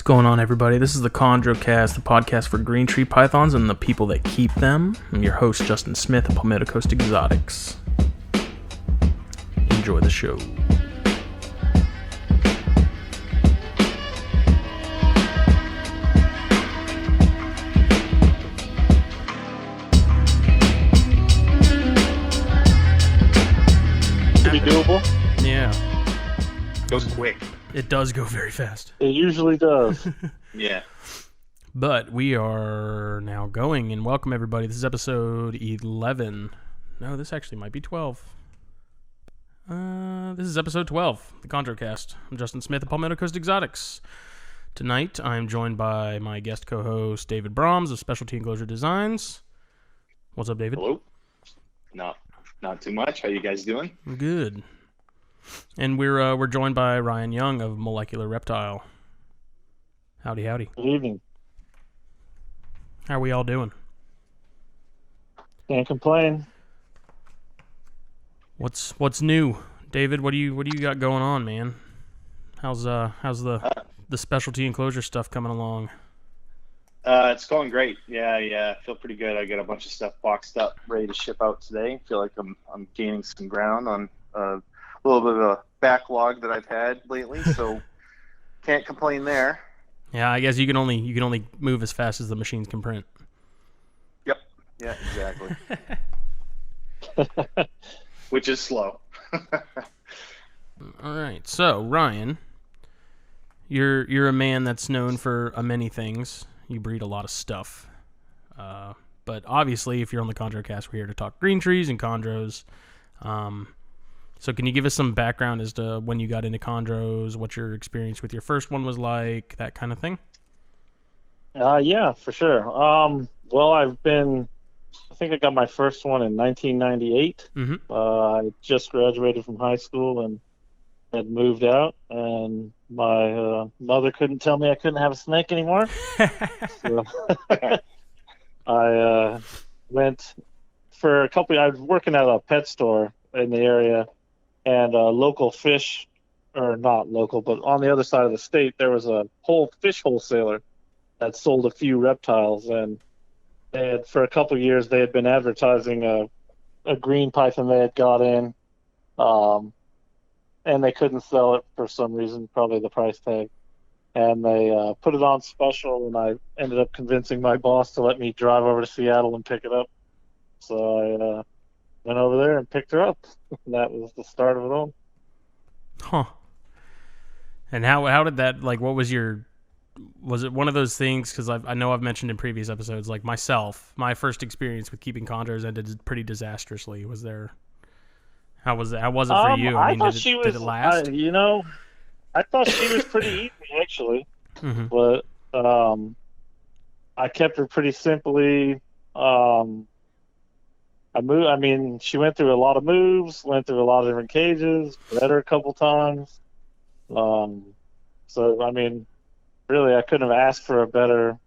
going on, everybody? This is the ChondroCast, the podcast for green tree pythons and the people that keep them. I'm your host, Justin Smith of Palmetto Coast Exotics. Enjoy the show. Pretty doable. Yeah. Goes quick. It does go very fast. It usually does. Yeah. But we are now going, and welcome everybody. This is episode 11. No, this actually might be 12. This is episode 12, the ChondroCast. I'm Justin Smith of Palmetto Coast Exotics. Tonight, I'm joined by my guest co-host, David Brahms of Specialty Enclosure Designs. What's up, David? Hello. Not too much. How you guys doing? Good. And we're joined by Ryan Young of Molecular Reptile. Howdy, howdy. Good evening. How are we all doing? Can't complain. What's new, David? What do you got going on, man? How's the specialty enclosure stuff coming along? It's going great. Yeah. I feel pretty good. I got a bunch of stuff boxed up, ready to ship out today. Feel like I'm gaining some ground on a little bit of a backlog that I've had lately, so can't complain there. Yeah, I guess you can only move as fast as the machines can print. Yep. Yeah, exactly. Which is slow. All right. So, Ryan, you're a man that's known for many things. You breed a lot of stuff. But obviously, if you're on the ChondroCast, we're here to talk green trees and chondros. So can you give us some background as to when you got into chondros, what your experience with your first one was like, that kind of thing? Yeah, for sure. Well, I think I got my first one in 1998. Mm-hmm. I just graduated from high school and had moved out, and my mother couldn't tell me I couldn't have a snake anymore. So I went for a couple. I was working at a pet store in the area. And local fish, or not local, but on the other side of the state, there was a whole fish wholesaler that sold a few reptiles. And they had, for a couple of years, they had been advertising a green python they had got in. And they couldn't sell it for some reason, probably the price tag. And they put it on special, and I ended up convincing my boss to let me drive over to Seattle and pick it up. So I went over there and picked her up. That was the start of it all. Huh. And how did that, like, what was it one of those things, because I know I've mentioned in previous episodes, like myself, my first experience with keeping chondros ended pretty disastrously. How was it for you? I mean, did it last? I thought she was pretty easy, actually. Mm-hmm. But I kept her pretty simply. She went through a lot of moves, went through a lot of different cages, bred her a couple times. So, I mean, really, I couldn't have asked for a better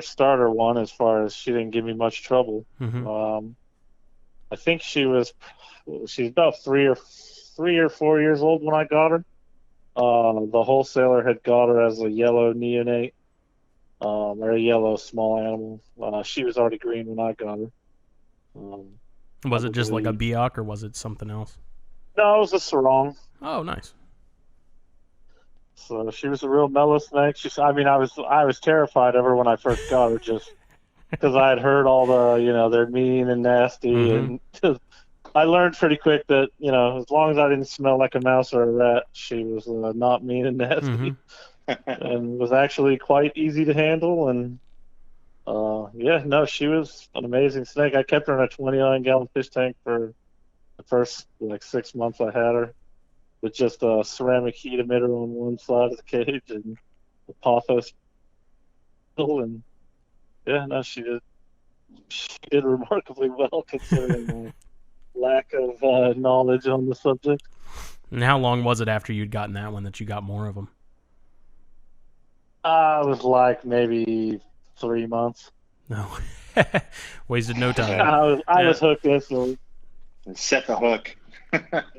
starter one, as far as she didn't give me much trouble. Mm-hmm. I think she's about 3 or 4 years old when I got her. The wholesaler had got her as a yellow neonate, or a yellow small animal. She was already green when I got her. Was it just like a Biak, or was it something else? No, it was a sarong. Oh, nice. So she was a real mellow snake. I was terrified of her when I first got her, just because I had heard all the, they're mean and nasty, Mm-hmm. and I learned pretty quick that, as long as I didn't smell like a mouse or a rat, she was not mean and nasty, and was actually quite easy to handle. And she was an amazing snake. I kept her in a 29-gallon fish tank for the first 6 months I had her, with just a ceramic heat emitter on one side of the cage and a pothos. And she did remarkably well, considering my lack of knowledge on the subject. And how long was it after you'd gotten that one that you got more of them? It was maybe 3 months. No. Wasted no time. I was hooked instantly. Set the hook.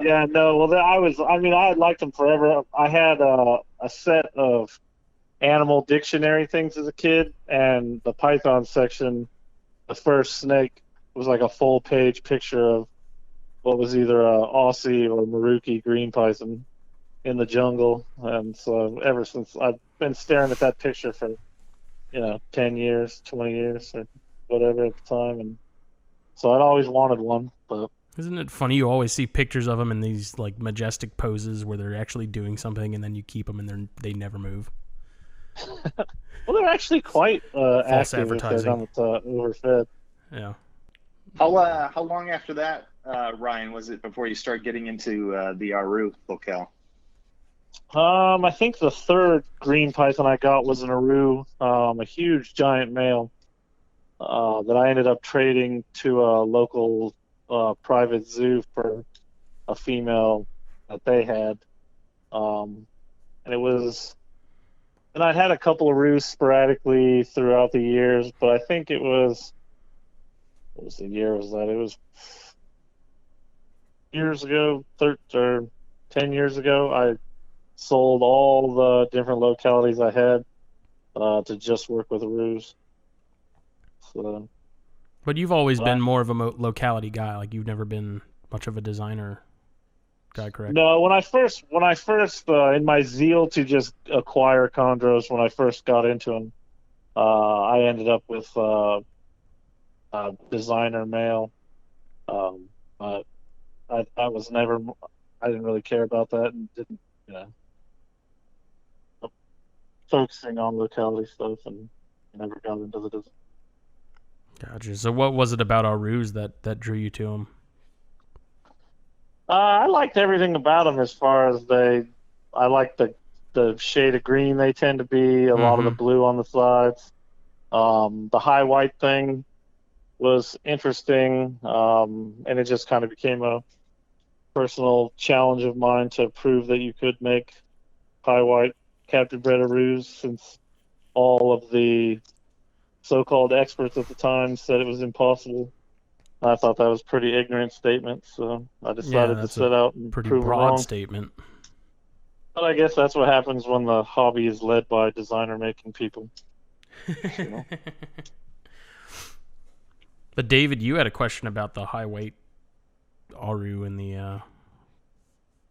Yeah, no. Well, I had liked them forever. I had a set of animal dictionary things as a kid, and the python section, the first snake was like a full page picture of what was either a Aussie or Maruki green python in the jungle. And so ever since, I've been staring at that picture for 10 years, 20 years, or whatever at the time, and so I'd always wanted one. But Isn't it funny? You always see pictures of them in these like majestic poses where they're actually doing something, and then you keep them and they never move. well, they're actually quite False active if they're advertising. not overfed. Yeah. How long after that, Ryan, was it before you started getting into the Aru locale? I think the third green python I got was an Aru, a huge giant male that I ended up trading to a local private zoo for a female that they had. And it was, and I'd had a couple of Arus sporadically throughout the years, but I think it was, what was the year was that? It was years ago, or 10 years ago, I sold all the different localities I had to just work with Arus. So, But you've always been more of a locality guy. Like you've never been much of a designer guy, correct? no, when I first, in my zeal to just acquire chondros, when I first got into them, I ended up with a designer male. But I was never, I didn't really care about that and didn't, focusing on locality stuff and never got into the design. Gotcha. So what was it about Arus that drew you to them? I liked everything about them as far as I like the shade of green they tend to be, a lot of the blue on the sides. The high white thing was interesting, and it just kind of became a personal challenge of mine to prove that you could make high white captive bred Arus, since all of the so-called experts at the time said it was impossible. I thought that was a pretty ignorant statement, so I decided to set out and pretty prove it broad wrong. statement. But I guess that's what happens when the hobby is led by designer-making people. But David, you had a question about the high weight Aru and the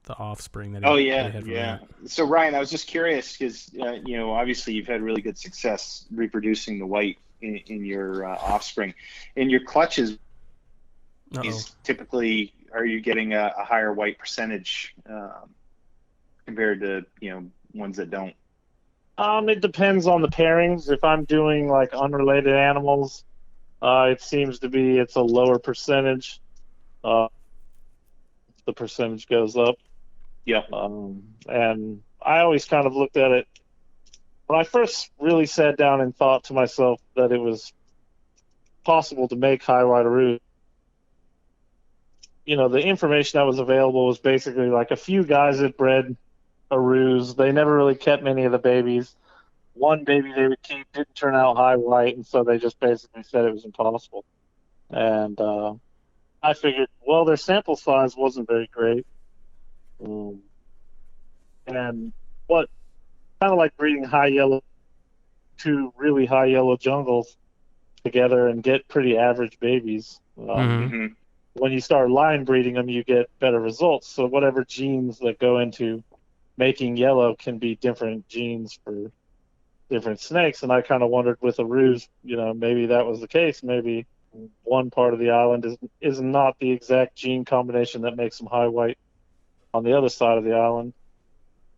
offspring that he had from that. So Ryan, I was just curious because obviously you've had really good success reproducing the white in your offspring. In your clutches, typically, are you getting a higher white percentage compared to ones that don't? It depends on the pairings. If I'm doing like unrelated animals, it seems to be it's a lower percentage. The percentage goes up. Yeah. And I always kind of looked at it when I first really sat down and thought to myself that it was possible to make high white Aru. The information that was available was basically like a few guys that bred Arus. They never really kept many of the babies. One baby they would keep didn't turn out high white, and so they just basically said it was impossible. And I figured, well, their sample size wasn't very great. And what kind of like breeding high yellow, two really high yellow jungles together and get pretty average babies. When you start line breeding them, you get better results. So whatever genes that go into making yellow can be different genes for different snakes. And I kind of wondered with Arus, maybe that was the case. Maybe one part of the island is not the exact gene combination that makes them high white on the other side of the island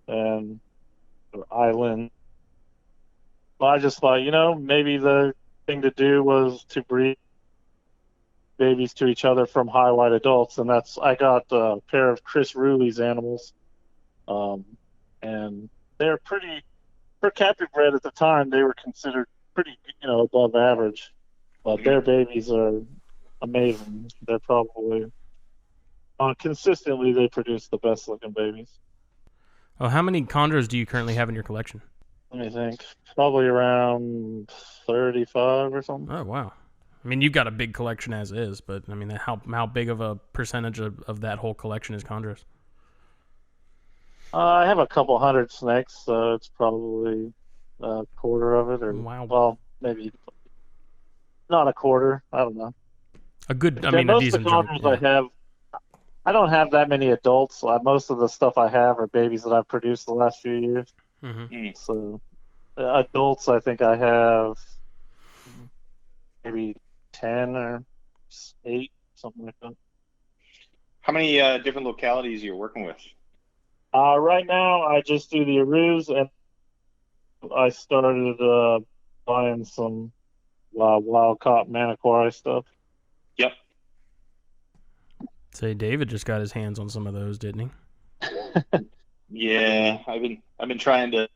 and island. Well, I just thought, maybe the thing to do was to breed babies to each other from high white adults, and I got a pair of Chris Ruley's animals, and they're pretty, for captive bred at the time, they were considered pretty, above average, but their babies are amazing. They're probably consistently they produce the best looking babies. Oh, how many chondros do you currently have in your collection? Let me think. Probably around 35 or something. Oh, wow. I mean, you've got a big collection as is, but I mean, how big of a percentage of that whole collection is chondros? I have a couple hundred snakes, so it's probably a quarter of it, or Wow. well, maybe not a quarter. I don't know. A good, I Then mean, a most of decent the chunk. chondros Yeah. I have, I don't have that many adults. Most of the stuff I have are babies that I've produced the last few years. Mm-hmm. Mm. So adults, I think I have maybe 10 or 8, something like that. How many different localities you're working with? Right now, I just do the Arus, and I started buying some wild caught Maniquari stuff. Yep. Say David just got his hands on some of those, didn't he? Yeah, I've been trying to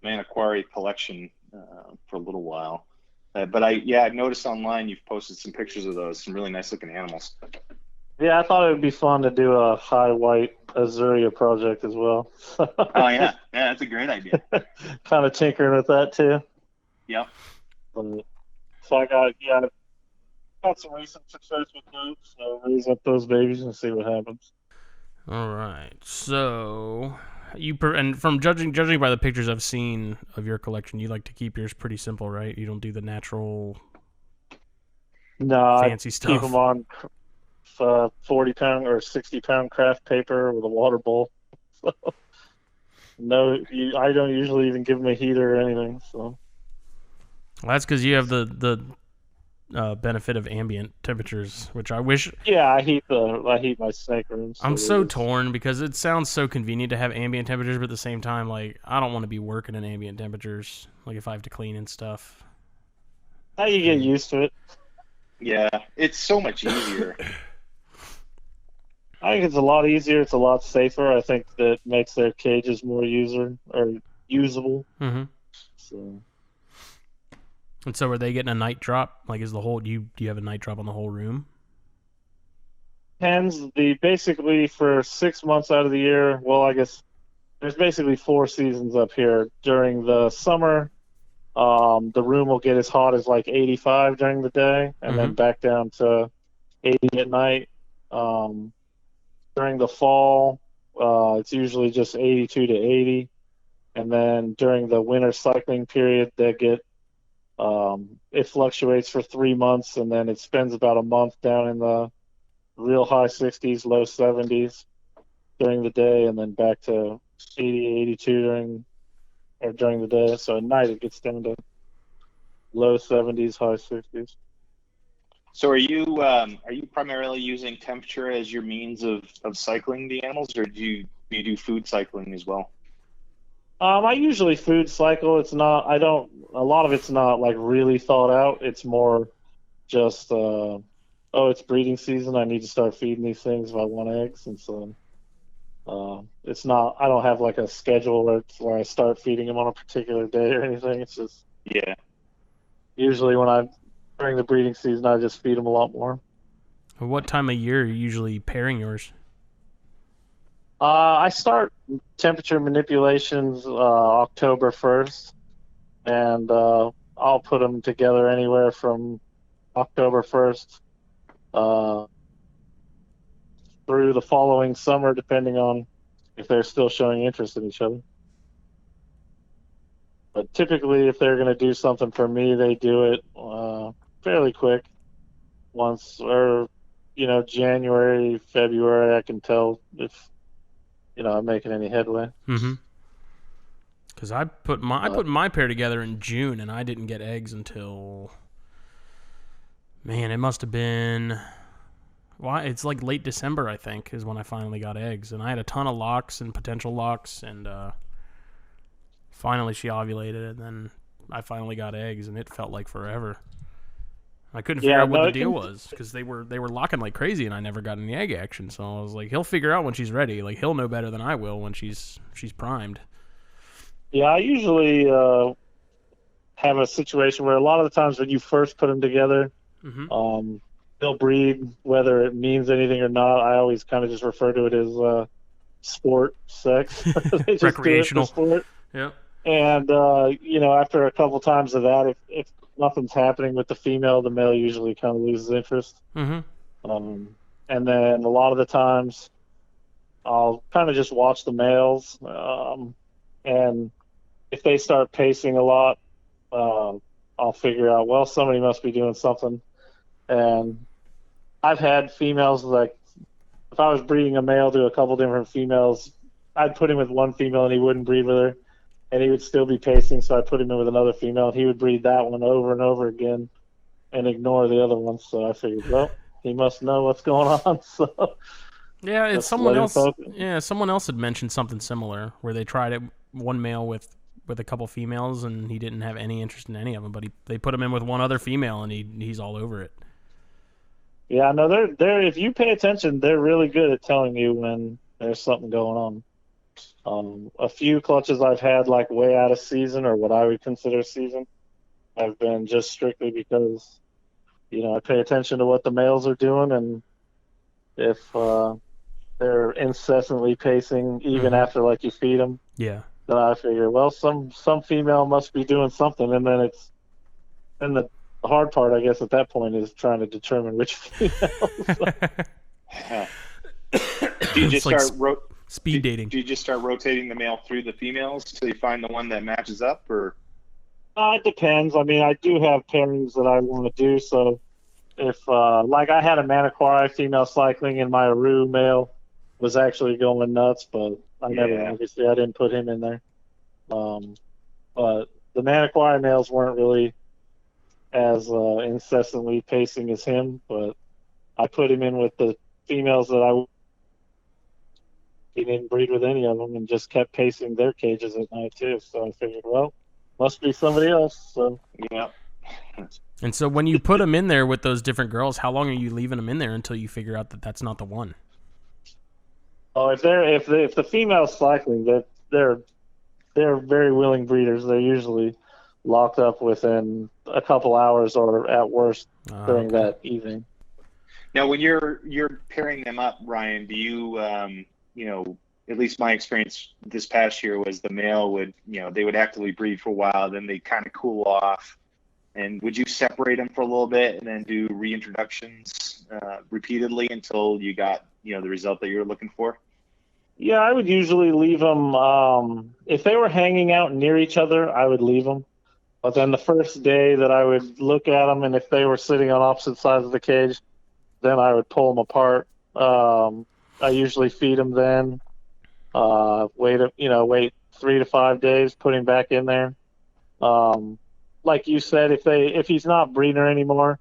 Maniquari collection for a little while, but I've noticed online you've posted some pictures of those, some really nice looking animals. Yeah, I thought it would be fun to do a high white Azuria project as well. Oh yeah, that's a great idea. Kind of tinkering with that too. Yep. So I got some recent success with those. So raise up those babies and see what happens. All right. So and from judging by the pictures I've seen of your collection, you like to keep yours pretty simple, right? You don't do the natural No, fancy I stuff. keep them on 40-pound or 60-pound craft paper with a water bowl. So, no, I don't usually even give them a heater or anything. So Well, that's because you have the benefit of ambient temperatures, which I wish. yeah, I heat my snake rooms. I'm so torn because it sounds so convenient to have ambient temperatures, but at the same time, like I don't want to be working in ambient temperatures. Like if I have to clean and stuff. How you get used to it? Yeah, it's so much easier. I think it's a lot easier. It's a lot safer. I think that makes their cages more usable. Mm-hmm. So And so, are they getting a night drop? Like, is the whole do you have a night drop on the whole room? hens, basically for 6 months out of the year. Well, I guess there's basically 4 seasons up here. During the summer, the room will get as hot as like 85 during the day, and then back down to 80 at night. During the fall, it's usually just 82 to 80, and then during the winter cycling period, they get it fluctuates for 3 months, and then it spends about a month down in the real high 60s, low 70s during the day, and then back to 80, 82 during the day. So at night it gets down to low 70s, high 60s. So are you primarily using temperature as your means of cycling the animals, or do you do food cycling as well? I usually food cycle. It's not. I don't. A lot of it's not like really thought out. It's more just. It's breeding season. I need to start feeding these things if I want eggs, and so it's not. I don't have like a schedule where I start feeding them on a particular day or anything. It's just Yeah. usually during the breeding season, I just feed them a lot more. What time of year are you usually pairing yours? I start temperature manipulations October 1st, and I'll put them together anywhere from October 1st through the following summer, depending on if they're still showing interest in each other. But typically, if they're going to do something for me, they do it fairly quick. Once or January, February, I can tell if I'm making any headway. Mm-hmm. Because I put my pair together in June, and I didn't get eggs until, man, it must have been, it's like late December, I think, is when I finally got eggs. And I had a ton of locks and potential locks, and finally she ovulated, and then I finally got eggs, and it felt like forever. I couldn't figure out what the deal was, because they were locking like crazy, and I never got any egg action. So I was like, he'll figure out when she's ready. Like, he'll know better than I will when she's primed. Yeah, I usually have a situation where a lot of the times when you first put them together, they'll breed whether it means anything or not. I always kind of just refer to it as sport, sex. They just recreational. do it for sport. Yeah. And after a couple times of that, if nothing's happening with the female, the male usually kind of loses interest. Mm-hmm. And then a lot of the times, I'll kind of just watch the males, and if if they start pacing a lot, I'll figure out, well, somebody must be doing something. And I've had females, like, if I was breeding a male to a couple different females, I'd put him with one female and he wouldn't breed with her, and he would still be pacing, so I put him in with another female, and he would breed that one over and over again and ignore the other ones. So I figured, well, he must know what's going on. So Yeah, it's let's someone let him else. focus. Yeah, someone else had mentioned something similar where they tried it one male with a couple females and he didn't have any interest in any of them, but they put him in with one other female and he's all over it. Yeah, no, they're if you pay attention, they're really good at telling you when there's something going on. A few clutches I've had like way out of season, or what I would consider season, have been just strictly because, I pay attention to what the males are doing, and if they're incessantly pacing even after like you feed them, Yeah. then I figure, well, some female must be doing something, and then the hard part, I guess, at that point is trying to determine which female. Do you just like start speed dating? Do you just start rotating the male through the females till you find the one that matches up, or? It depends. I mean, I do have pairings that I want to do. So if, like, I had a Maniquari female cycling and my Aru male was actually going nuts, but obviously I didn't put him in there. But the Maniquari males weren't really as incessantly pacing as him, but I put him in with the females that he didn't breed with any of them and just kept pacing their cages at night too. So I figured, well, must be somebody else. So Yeah. And so when you put them in there with those different girls, how long are you leaving them in there until you figure out that that's not the one? Oh, if the female's cycling, they're very willing breeders. They're usually locked up within a couple hours or at worst during that evening. Now, when you're pairing them up, Ryan, do you at least my experience this past year was the male would, they would actively breed for a while, then they kind of cool off. And would you separate them for a little bit and then do reintroductions repeatedly until you got, the result that you were looking for? Yeah, I would usually leave them. If they were hanging out near each other, I would leave them. But then the first day that I would look at them, and if they were sitting on opposite sides of the cage, then I would pull them apart. I usually feed them then. Wait 3 to 5 days, put him back in there. Like you said, if he's not breeding anymore,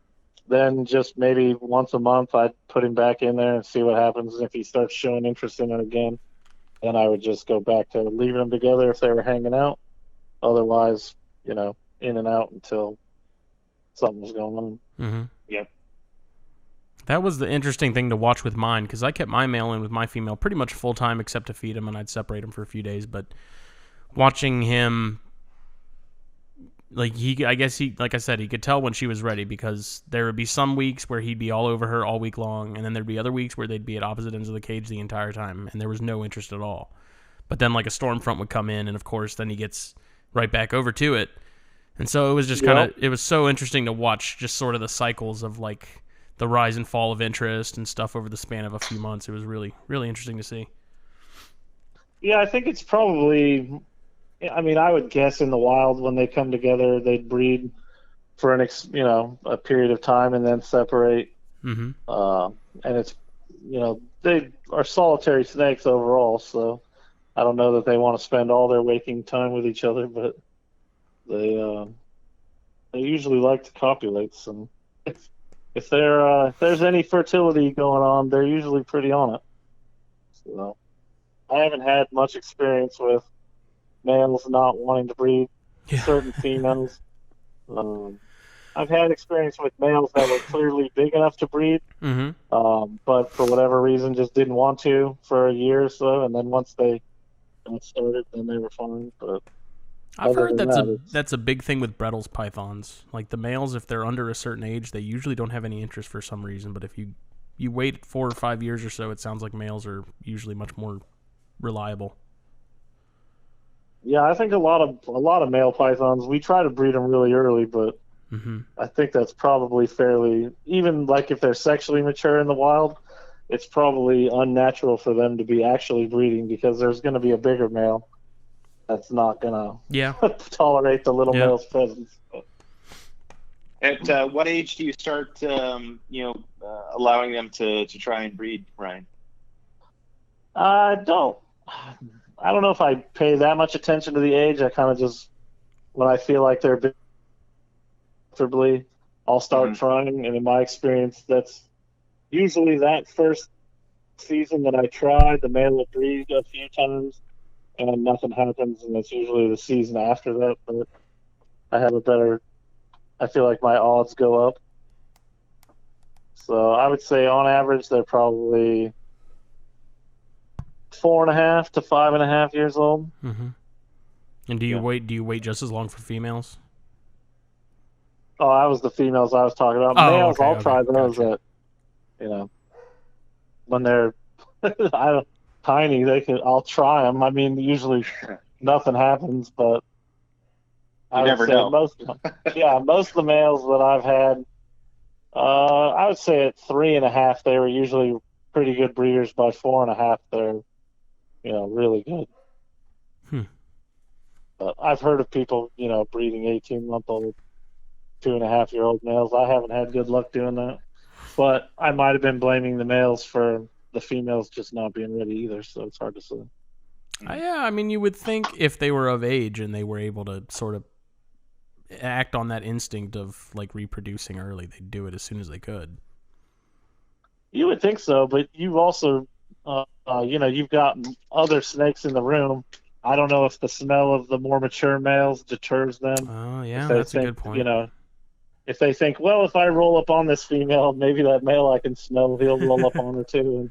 then just maybe once a month I'd put him back in there and see what happens. And if he starts showing interest in it again, then I would just go back to leaving them together if they were hanging out. Otherwise, in and out until something was going on. Mm-hmm. Yep. That was the interesting thing to watch with mine, because I kept my male in with my female pretty much full time except to feed him, and I'd separate him for a few days. But watching him, like I said, he could tell when she was ready, because there would be some weeks where he'd be all over her all week long, and then there'd be other weeks where they'd be at opposite ends of the cage the entire time, and there was no interest at all. But then like a storm front would come in, and of course then he gets right back over to it. And so it was just it was so interesting to watch just sort of the cycles of like the rise and fall of interest and stuff over the span of a few months. It was really, really interesting to see. Yeah, I think it's probably, I would guess in the wild when they come together, they'd breed for a period of time and then separate. Mm-hmm. And it's, they are solitary snakes overall, so I don't know that they want to spend all their waking time with each other, but they usually like to copulate. So if there's any fertility going on, they're usually pretty on it. So I haven't had much experience with males not wanting to breed certain females. I've had experience with males that were clearly big enough to breed, but for whatever reason just didn't want to for a year or so, and then once they got started, then they were fine. But I've heard that's a big thing with Brettles pythons. Like the males, if they're under a certain age, they usually don't have any interest for some reason. But if you wait 4 or 5 years or so, it sounds like males are usually much more reliable. Yeah, I think a lot of male pythons, we try to breed them really early, but I think that's probably fairly, even like if they're sexually mature in the wild, it's probably unnatural for them to be actually breeding, because there's going to be a bigger male that's not gonna Yeah. tolerate the little Yeah. male's presence. But, At what age do you start, allowing them to try and breed, Ryan? I don't. I don't know if I pay that much attention to the age. I kind of just when I feel like they're comfortably, I'll start Mhm. trying. And in my experience, that's usually that first season that I try. The male will breed a few times, and nothing happens, and it's usually the season after that. But I have a better. I feel like my odds go up. So I would say on average they're probably 4.5 to 5.5 years old. Mm-hmm. And do you Yeah. wait? Do you wait just as long for females? Oh, that was the females I was talking about. Oh, Males, okay, I'll okay, try those gotcha. at when they're I don't, tiny. I'll try them. I mean, usually nothing happens, but You I would never say know. most of the males that I've had, I would say at 3.5 they were usually pretty good breeders. By 4.5 they're really good. Hmm. But I've heard of people breeding 18-month-old, 2.5-year-old males. I haven't had good luck doing that. But I might have been blaming the males for the females just not being ready either, so it's hard to say. Yeah, I mean, you would think if they were of age and they were able to sort of act on that instinct of like reproducing early, they'd do it as soon as they could. You would think so, but you've also, you've got other snakes in the room. I don't know if the smell of the more mature males deters them. Oh, If yeah, they that's a think, good point. if they think, well, if I roll up on this female, maybe that male I can smell, he'll roll up on her too,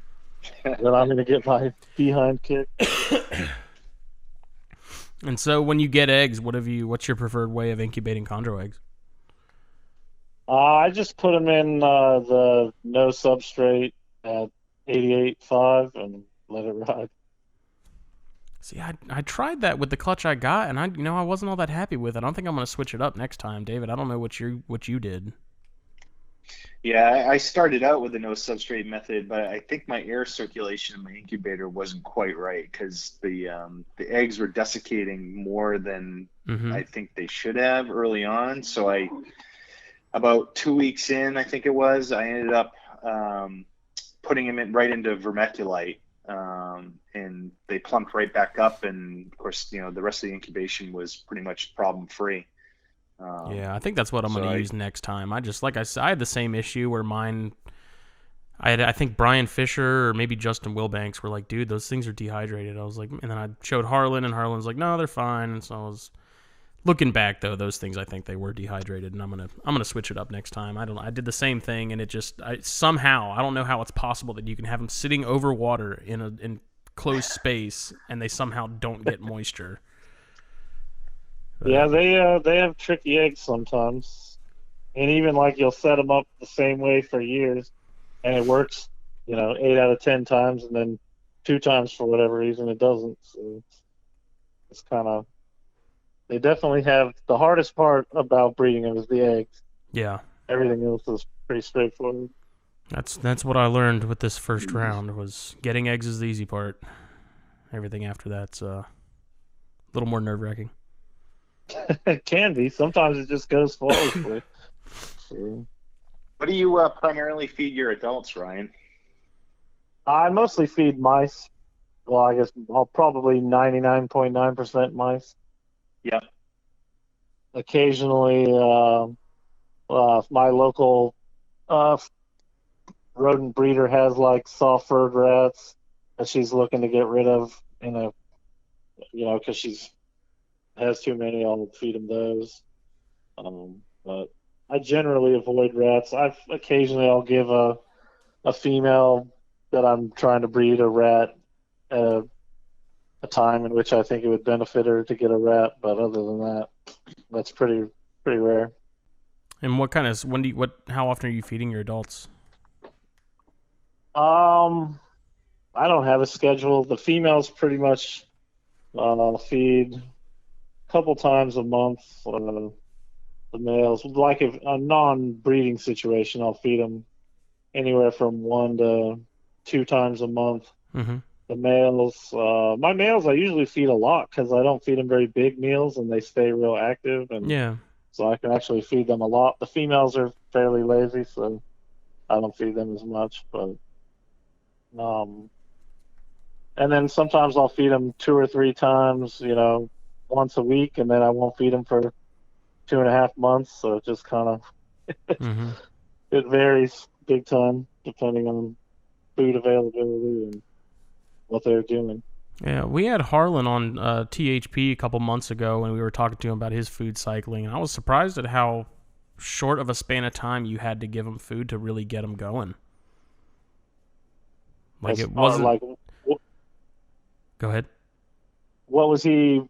and then I'm going to get my behind kicked. And so, when you get eggs, what's your preferred way of incubating chondro eggs? I just put them in the no substrate at 88.5 and let it ride. See, I tried that with the clutch I got, and I wasn't all that happy with it. I don't think I'm going to switch it up next time, David. I don't know what you did. Yeah, I started out with a no substrate method, but I think my air circulation in my incubator wasn't quite right because the eggs were desiccating more than Mm-hmm. I think they should have early on. So about 2 weeks in, I think it was, I ended up putting them right into vermiculite, and they plumped right back up. And of course, the rest of the incubation was pretty much problem free. Yeah, I think that's what I'm going to use next time. I just, like I said, I had the same issue where mine. I think Brian Fisher or maybe Justin Wilbanks were like, dude, those things are dehydrated. I was like, and then I showed Harlan, and Harlan's like, no, they're fine. And so I was looking back though, those things I think they were dehydrated, and I'm gonna switch it up next time. I did the same thing, and it just somehow I don't know how it's possible that you can have them sitting over water in closed space, and they somehow don't get moisture. Yeah, they have tricky eggs sometimes, and even like you'll set them up the same way for years, and it works, 8 out of 10 times, and then 2 times for whatever reason it doesn't. So it's kind of they definitely have the hardest part about breeding them is the eggs. Yeah, Everything else is pretty straightforward. that's what I learned with this first round was getting eggs is the easy part. Everything after that's a little more nerve wracking. It can be. Sometimes it just goes flawlessly. So, What do you primarily feed your adults, Ryan? I mostly feed mice. Well, I guess I'll probably 99.9% mice. Yeah. Occasionally, my local uh, rodent breeder has like soft furred rats that she's looking to get rid of. Because she's has too many, I'll feed them those. But I generally avoid rats. I'll give a female that I'm trying to breed a rat at a time in which I think it would benefit her to get a rat. But other than that, that's pretty rare. And how often are you feeding your adults? I don't have a schedule. The females pretty much feed a couple times a month. The males, like if a non-breeding situation, I'll feed them anywhere from 1 to 2 times a month. Mm-hmm. the males. My males, I usually feed a lot because I don't feed them very big meals and they stay real active, and Yeah. so I can actually feed them a lot. The females are fairly lazy, so I don't feed them as much. But um, and then sometimes I'll feed them 2 or 3 times, once a week, and then I won't feed them for 2.5 months. So it just kind of Mm-hmm. it varies big time depending on food availability and what they're doing. Yeah, we had Harlan on THP a couple months ago, and we were talking to him about his food cycling, and I was surprised at how short of a span of time you had to give him food to really get him going. Like, As it far wasn't. like Go ahead. what was he?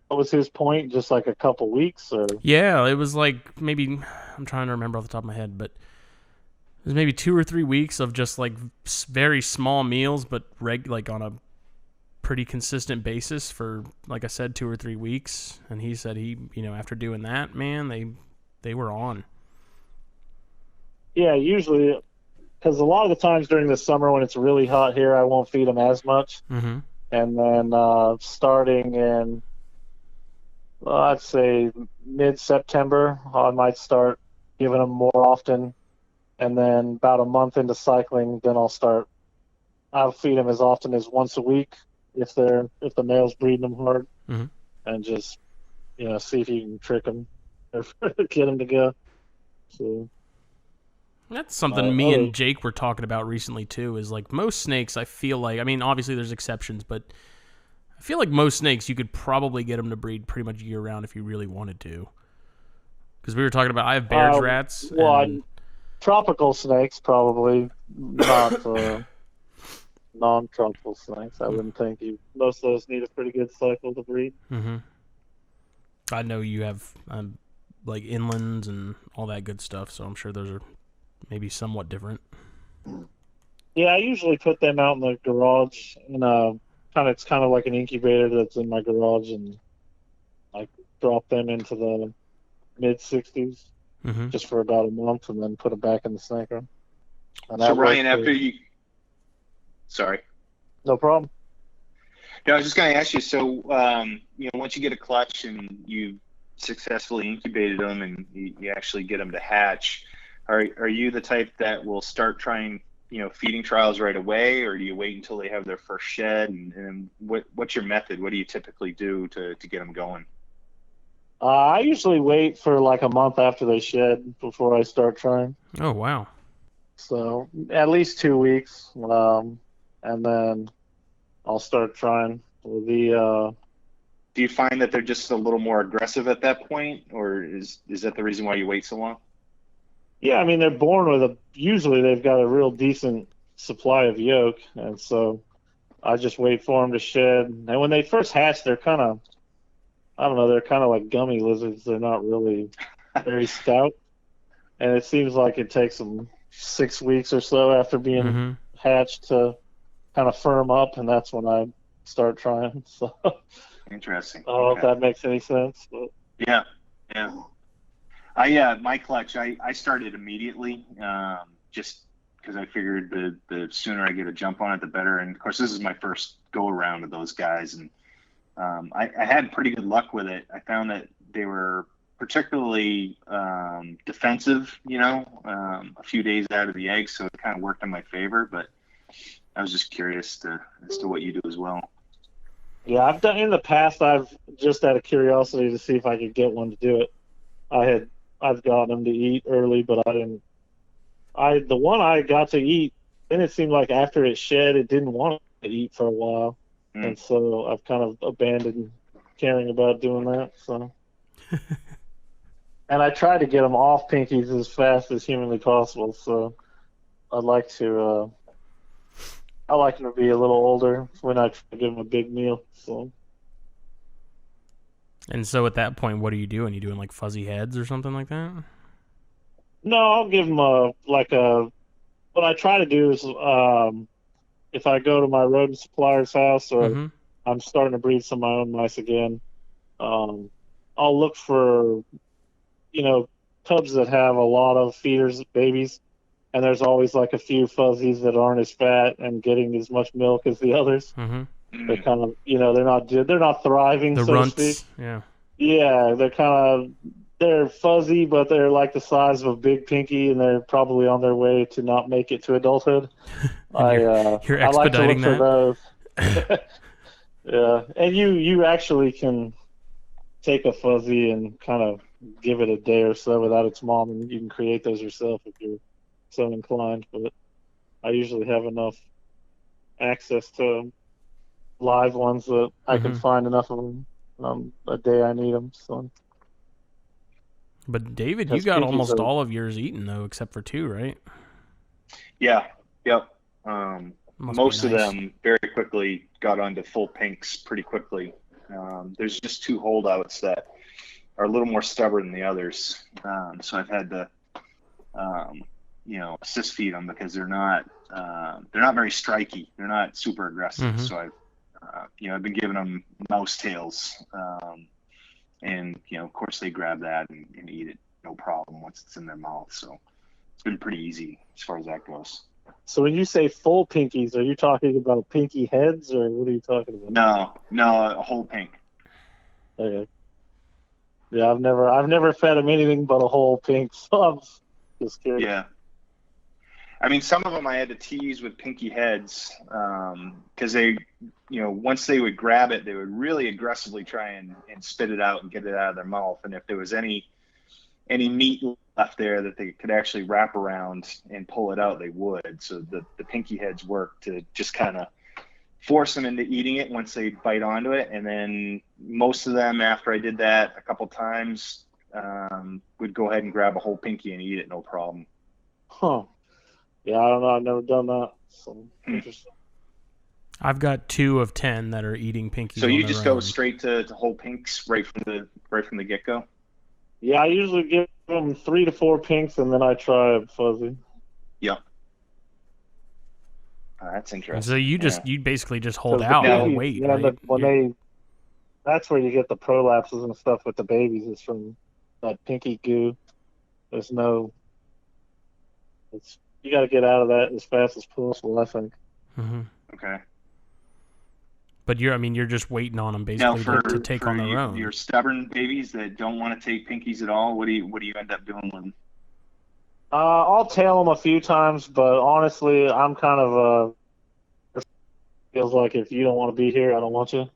What was his point? Just like a couple weeks, or Yeah, it was like maybe, I'm trying to remember off the top of my head, but it was maybe 2 or 3 weeks of just like very small meals, but like on a pretty consistent basis for, like I said, 2 or 3 weeks. And he said after doing that, man, they were on. yeah, usually because a lot of the times during the summer when it's really hot here, I won't feed them as much, Mm-hmm. and then starting in I'd say mid-September, I might start giving them more often, and then about a month into cycling, then I'll feed them as often as once a week if the male's breeding them hard, Mm-hmm. and just see if you can trick them or get them to go. So That's something me and Jake were talking about recently too. Is like most snakes, I feel like. I mean, obviously there's exceptions, but I feel like most snakes you could probably get them to breed pretty much year round if you really wanted to. Because we were talking about, I have Baird's rats. And tropical snakes probably not. Non-tropical snakes, I wouldn't think most of those need a pretty good cycle to breed. Mm-hmm. I know you have like inlands and all that good stuff, so I'm sure those are maybe somewhat different. Yeah, I usually put them out in the garage it's kind of like an incubator that's in my garage, and I drop them into the mid 60s Mm-hmm. just for about a month, and then put them back in the snake room. And So that Ryan, works after you, sorry, no problem. no, I was just going to ask you. So, once you get a clutch and you successfully incubated them and you actually get them to hatch, are you the type that will start trying, feeding trials right away, or do you wait until they have their first shed? And what's your method? What do you typically do to get them going? I usually wait for like a month after they shed before I start trying. Oh, wow. So at least 2 weeks, and then I'll start trying. Do you find that they're just a little more aggressive at that point, or is that the reason why you wait so long? Yeah, I mean they're born with usually they've got a real decent supply of yolk, and so I just wait for them to shed. And when they first hatch, they're kind of, I don't know, they're kind of like gummy lizards. They're not really very stout, and it seems like it takes them 6 weeks or so after being hatched to kind of firm up, and that's when I start trying. So interesting. I don't know if that makes any sense, but yeah. My clutch, I started immediately, just because I figured the sooner I get a jump on it, the better. And of course, this is my first go around with those guys, and I had pretty good luck with it. I found that they were particularly defensive, a few days out of the egg, so it kind of worked in my favor. But I was just curious as to what you do as well. Yeah, I've done in the past. I've just out of curiosity to see if I could get one to do it. I've gotten them to eat early, but I didn't. The one I got to eat, then it seemed like after it shed, it didn't want to eat for a while, and so I've kind of abandoned caring about doing that. So, and I tried to get them off pinkies as fast as humanly possible. So, I'd like to. I like them to be a little older when I try to give them a big meal. So. And so at that point, what are you doing? You doing like fuzzy heads or something like that? No, I'll give them what I try to do is if I go to my rodent supplier's house or I'm starting to breed some of my own mice again, I'll look for, tubs that have a lot of feeders, babies, and there's always like a few fuzzies that aren't as fat and getting as much milk as the others. They're kind of, they're not thriving, The so to speak. runts, yeah. Yeah, they're fuzzy, but they're like the size of a big pinky, and they're probably on their way to not make it to adulthood. You're I like to look expediting for that? those. Yeah, and you actually can take a fuzzy and kind of give it a day or so without its mom, and you can create those yourself if you're so inclined. But I usually have enough access to live ones that I can find enough of them a day I need them. So. But David, you Because got pinkies almost are- all of yours eaten though, except for 2, right? Yeah. Yep. Must be Most of nice. them very quickly got onto full pinks pretty quickly. There's just 2 holdouts that are a little more stubborn than the others. So I've had to, assist feed them because they're not very striky. They're not super aggressive. So I've been giving them mouse tails. And, of course they grab that and eat it. No problem once it's in their mouth. So it's been pretty easy as far as that goes. So when you say full pinkies, are you talking about pinky heads, or what are you talking about? No, a whole pink. Okay. Yeah, I've never fed them anything but a whole pink, so I'm just curious. Yeah. I mean, some of them I had to tease with pinky heads because they, once they would grab it, they would really aggressively try and spit it out and get it out of their mouth. And if there was any meat left there that they could actually wrap around and pull it out, they would. So the pinky heads work to just kind of force them into eating it once they bite onto it. And then most of them, after I did that a couple times, would go ahead and grab a whole pinky and eat it, no problem. Huh. Yeah, I don't know. I've never done that. So interesting. I've got 2 of 10 that are eating pinkies. So on you their just go own. straight to whole pinks right from the get-go? Yeah, I usually give them 3 to 4 pinks, and then I try a fuzzy. Yep. Oh, that's interesting. So you basically just hold 'Cause the out and pinkies, wait, yeah, right? that's where you get the prolapses and stuff with the babies. Is from that pinky goo. There's no. You got to get out of that as fast as possible, I think. Okay. But you're just waiting on them Now basically to take on their own. Your stubborn babies that don't want to take pinkies at all, what do you end up doing with them? I'll tail them a few times, but honestly, I'm kind of feels like if you don't want to be here, I don't want you.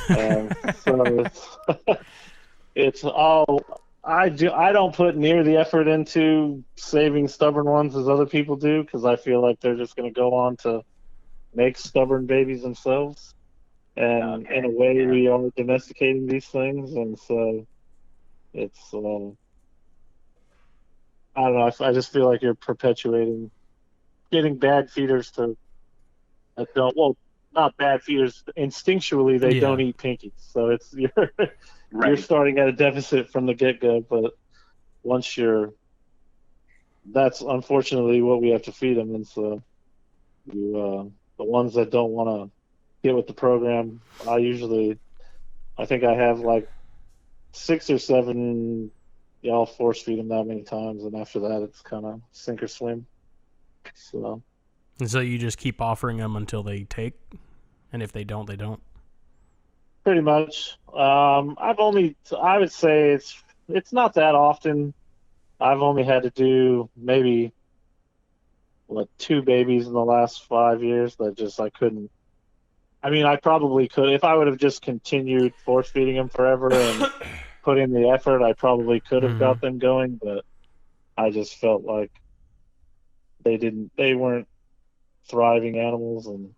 And so I don't put near the effort into saving stubborn ones as other people do, because I feel like they're just going to go on to make stubborn babies themselves. And in a way, we are domesticating these things, and so it's I don't know. I just feel like you're perpetuating getting bad feeders that don't. Well, not bad feeders. Instinctually, they don't eat pinkies, so it's you're starting at a deficit from the get-go. But once that's unfortunately what we have to feed them, and so the ones that don't want to get with the program, I think I have like 6 or 7. I'll force feed them that many times, and after that, it's kind of sink or swim. So. And so you just keep offering them until they take, and if they don't, they don't. Pretty much. I would say it's not that often. I've only had to do maybe 2 babies in the last 5 years that I couldn't. I mean, I probably could if I would have just continued force feeding them forever and put in the effort. I probably could have got them going, but I just felt like they weren't thriving animals, and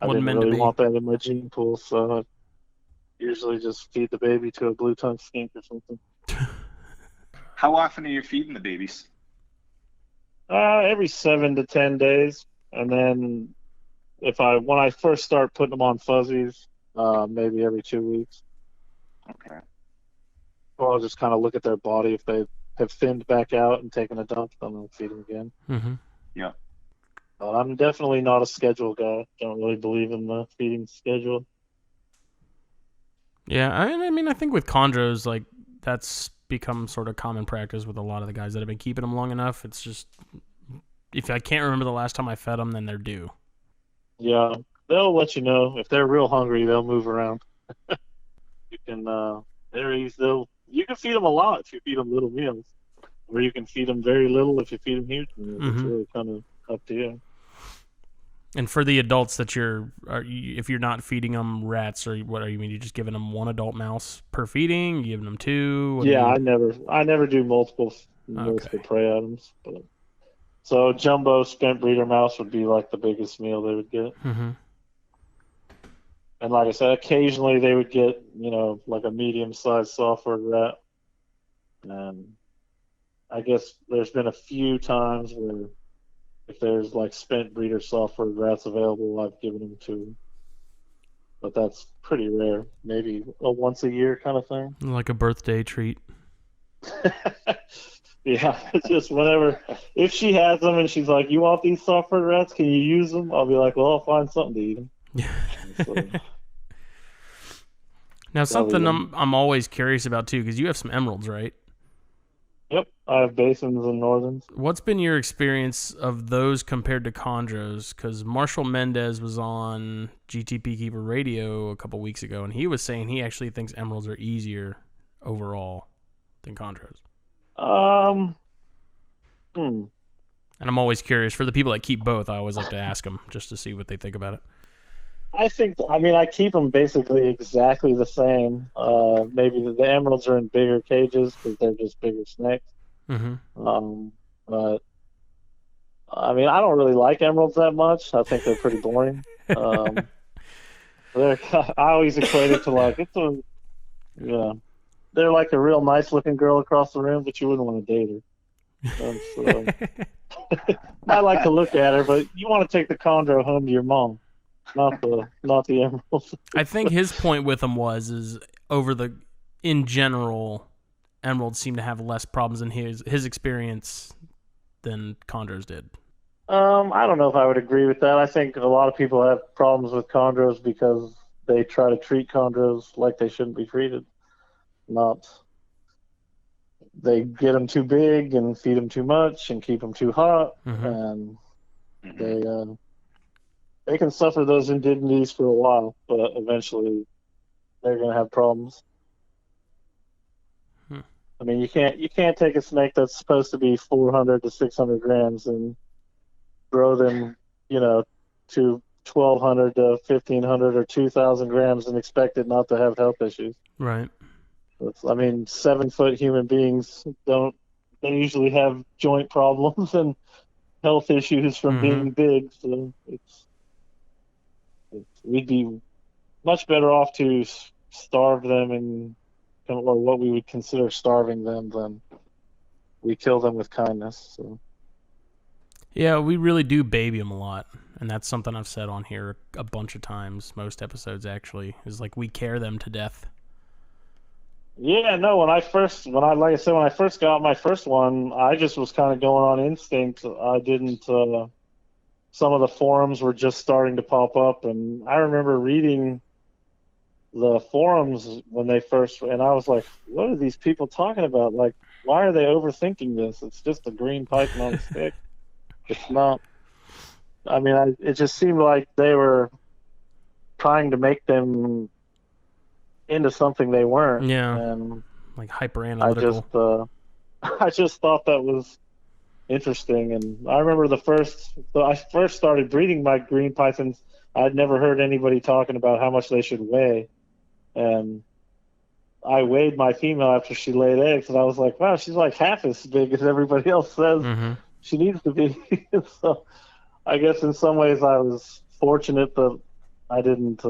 I didn't really want that in my gene pool, so I usually just feed the baby to a blue-tongued skink or something. How often are you feeding the babies? Every 7 to 10 days, and then when I first start putting them on fuzzies, maybe every 2 weeks. Okay. Or I'll just kind of look at their body. If they have thinned back out and taken a dump, then I'll feed them again. Yeah. But I'm definitely not a schedule guy. Don't really believe in the feeding schedule. Yeah, I mean, I think with chondros, like, that's become sort of common practice with a lot of the guys that have been keeping them long enough. It's just if I can't remember the last time I fed them, then they're due. Yeah, they'll let you know if they're real hungry. They'll move around. You can you can feed them a lot if you feed them little meals, or you can feed them very little if you feed them huge meals. It's really kind of up to you. And for the adults that if you're not feeding them rats, or what are you mean? You're just giving them one adult mouse per feeding? You giving them two? I never do multiple prey items. But so jumbo spent breeder mouse would be like the biggest meal they would get. Mm-hmm. And like I said, occasionally they would get, like a medium-sized soft-furred rat. And I guess there's been a few times where if there's like spent breeder soft-furred rats available, I've given them to them. But that's pretty rare. Maybe a once-a-year kind of thing. Like a birthday treat. Yeah, it's just whenever. If she has them and she's like, "You want these soft-furred rats? Can you use them?" I'll be like, "Well, I'll find something to eat them." So, now, something I'm always curious about too, because you have some emeralds, right? Yep, I have basins and northerns. What's been your experience of those compared to chondros? Because Marshall Mendez was on GTP Keeper Radio a couple weeks ago, and he was saying he actually thinks emeralds are easier overall than chondros. And I'm always curious, for the people that keep both, I always like to ask them just to see what they think about it. I keep them basically exactly the same. Maybe the emeralds are in bigger cages because they're just bigger snakes. Mm-hmm. But I don't really like emeralds that much. I think they're pretty boring. I always equate it to they're like a real nice looking girl across the room, but you wouldn't want to date her. So, I like to look at her, but you want to take the chondro home to your mom. Not the emeralds. I think his point with them is in general, emeralds seem to have less problems in his experience than chondros did. I don't know if I would agree with that. I think a lot of people have problems with chondros because they try to treat chondros like they shouldn't be treated. They get them too big and feed them too much and keep them too hot, and they can suffer those indignities for a while, but eventually they're going to have problems. You can't take a snake that's supposed to be 400 to 600 grams and grow them, to 1,200 to 1,500 or 2,000 grams and expect it not to have health issues. Right. 7-foot human beings they usually have joint problems and health issues from being big, so we'd be much better off to starve them or what we would consider starving them than we kill them with kindness. So. Yeah, we really do baby them a lot, and that's something I've said on here a bunch of times, most episodes actually, is like we care them to death. Yeah, no, when I first got my first one, I just was kind of going on instinct. I didn't, some of the forums were just starting to pop up, and I remember reading the forums when they first, and I was like, what are these people talking about? Like, why are they overthinking this? It's just a green python on a stick. It's not, it just seemed like they were trying to make them into something they weren't. Yeah. And like hyper analytical. I just thought that was interesting. And I remember I first started breeding my green pythons, I'd never heard anybody talking about how much they should weigh. And I weighed my female after she laid eggs, and I was like, wow, she's like half as big as everybody else says she needs to be. So I guess in some ways I was fortunate that I didn't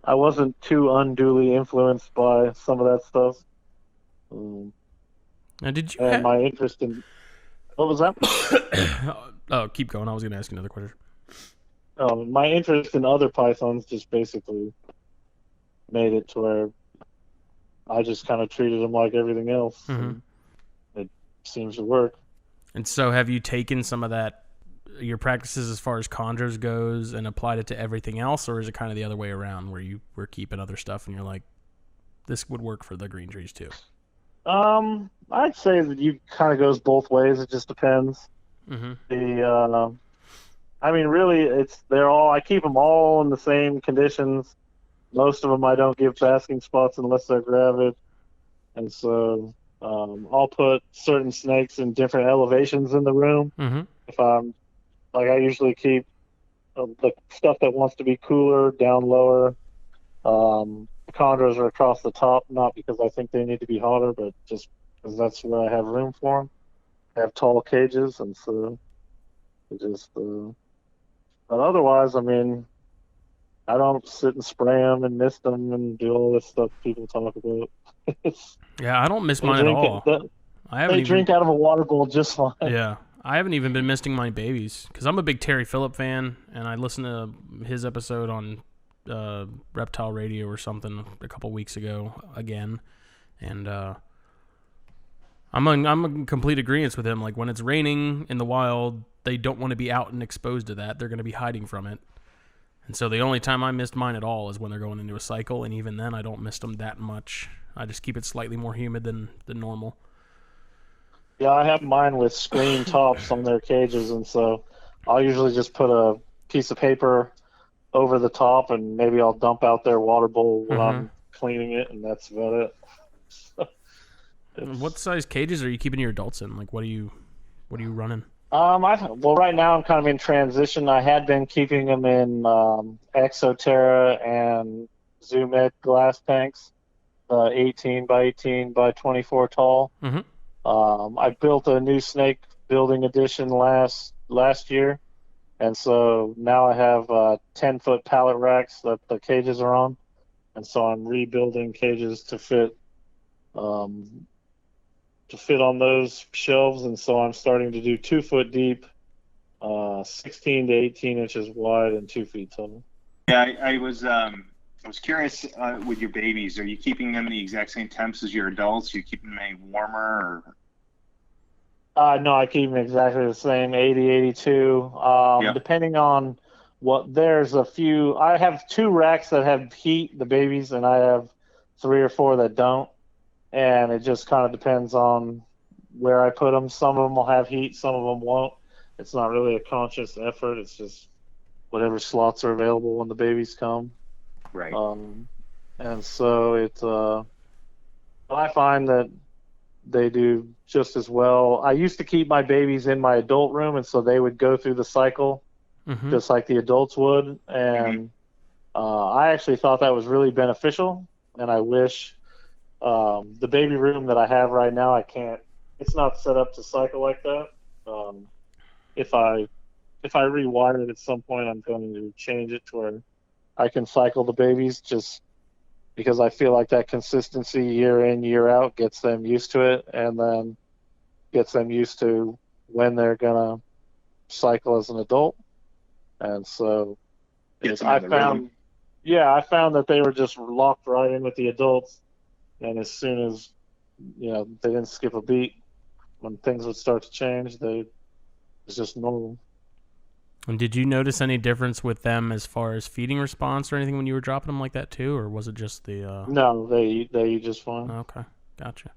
I wasn't too unduly influenced by some of that stuff. Now, did you and my interest in... What was that? Oh, keep going. I was going to ask you another question. My interest in other pythons just basically made it to where I just kind of treated them like everything else. And it seems to work. And so have you taken some of that, your practices as far as chondros goes, and applied it to everything else, or is it kind of the other way around where you were keeping other stuff and you're like, this would work for the green trees too? I'd say that you kind of goes both ways. It just depends. Mm-hmm. I mean, really, I keep them all in the same conditions. Most of them I don't give basking spots unless they're gravid. And so I'll put certain snakes in different elevations in the room. Mm-hmm. If I'm I usually keep the stuff that wants to be cooler down lower. Chondros are across the top, not because I think they need to be hotter, but just because that's where I have room for them. I have tall cages, and so it just. But otherwise, I mean, I don't sit and spray them and mist them and do all this stuff people talk about. Yeah, I don't miss They mine at drink all. it. I haven't They even. drink out of a water bowl just fine. Yeah, I haven't even been misting my babies because I'm a big Terry Phillip fan, and I listened to his episode on Reptile Radio or something a couple weeks ago again, and I'm in complete agreement with him. Like when it's raining in the wild, they don't want to be out and exposed to that. They're going to be hiding from it. And so the only time I mist mine at all is when they're going into a cycle, and even then I don't mist them that much. I just keep it slightly more humid than normal. Yeah, I have mine with screen tops on their cages, and so I'll usually just put a piece of paper over the top, and maybe I'll dump out their water bowl when I'm cleaning it, and that's about it. What size cages are you keeping your adults in? Like, what are you running? Well, right now I'm kind of in transition. I had been keeping them in Exoterra and Zoom Ed glass tanks, 18 by 18 by 24 tall. Mm-hmm. I built a new snake building edition last year, and so now I have 10-foot pallet racks that the cages are on, and so I'm rebuilding cages to fit on those shelves, and so I'm starting to do 2-foot deep, 16 to 18 inches wide, and 2 feet tall. Yeah, I was curious with your babies. Are you keeping them the exact same temps as your adults? Are you keeping them any warmer? No, I keep them exactly the same, 80, 82. Depending on there's a few. I have 2 racks that have heat, the babies, and I have 3 or 4 that don't. And it just kind of depends on where I put them. Some of them will have heat, some of them won't. It's not really a conscious effort. It's just whatever slots are available when the babies come. Right. And so I find that they do just as well. I used to keep my babies in my adult room, and so they would go through the cycle just like the adults would. And I actually thought that was really beneficial, and I wish the baby room that I have right now, it's not set up to cycle like that. If I rewire it at some point, I'm going to change it to where I can cycle the babies, just because I feel like that consistency year in, year out gets them used to it, and then gets them used to when they're going to cycle as an adult. And so I found that they were just locked right in with the adults. And as soon as, they didn't skip a beat, when things would start to change, it's just normal. And did you notice any difference with them as far as feeding response or anything when you were dropping them like that too, or was it just the? No, they eat just fine. Okay, gotcha.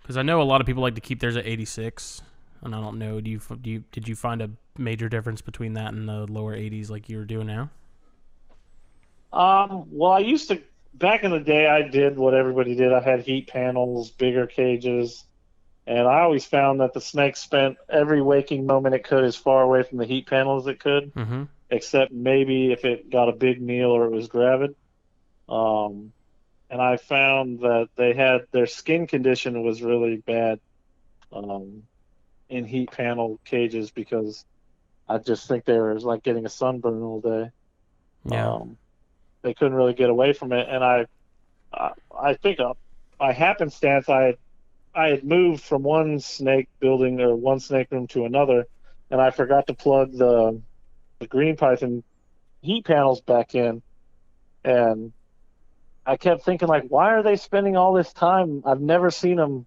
Because I know a lot of people like to keep theirs at 86, and I don't know. Did you find a major difference between that and the lower 80s like you were doing now? Well, I used to. Back in the day, I did what everybody did. I had heat panels, bigger cages, and I always found that the snake spent every waking moment it could as far away from the heat panel as it could, except maybe if it got a big meal or it was gravid. And I found that their skin condition was really bad in heat panel cages, because I just think they were like getting a sunburn all day. Yeah. They couldn't really get away from it, and I think by happenstance I had moved from one snake building or one snake room to another, and I forgot to plug the green python heat panels back in, and I kept thinking, like, why are they spending all this time? I've never seen them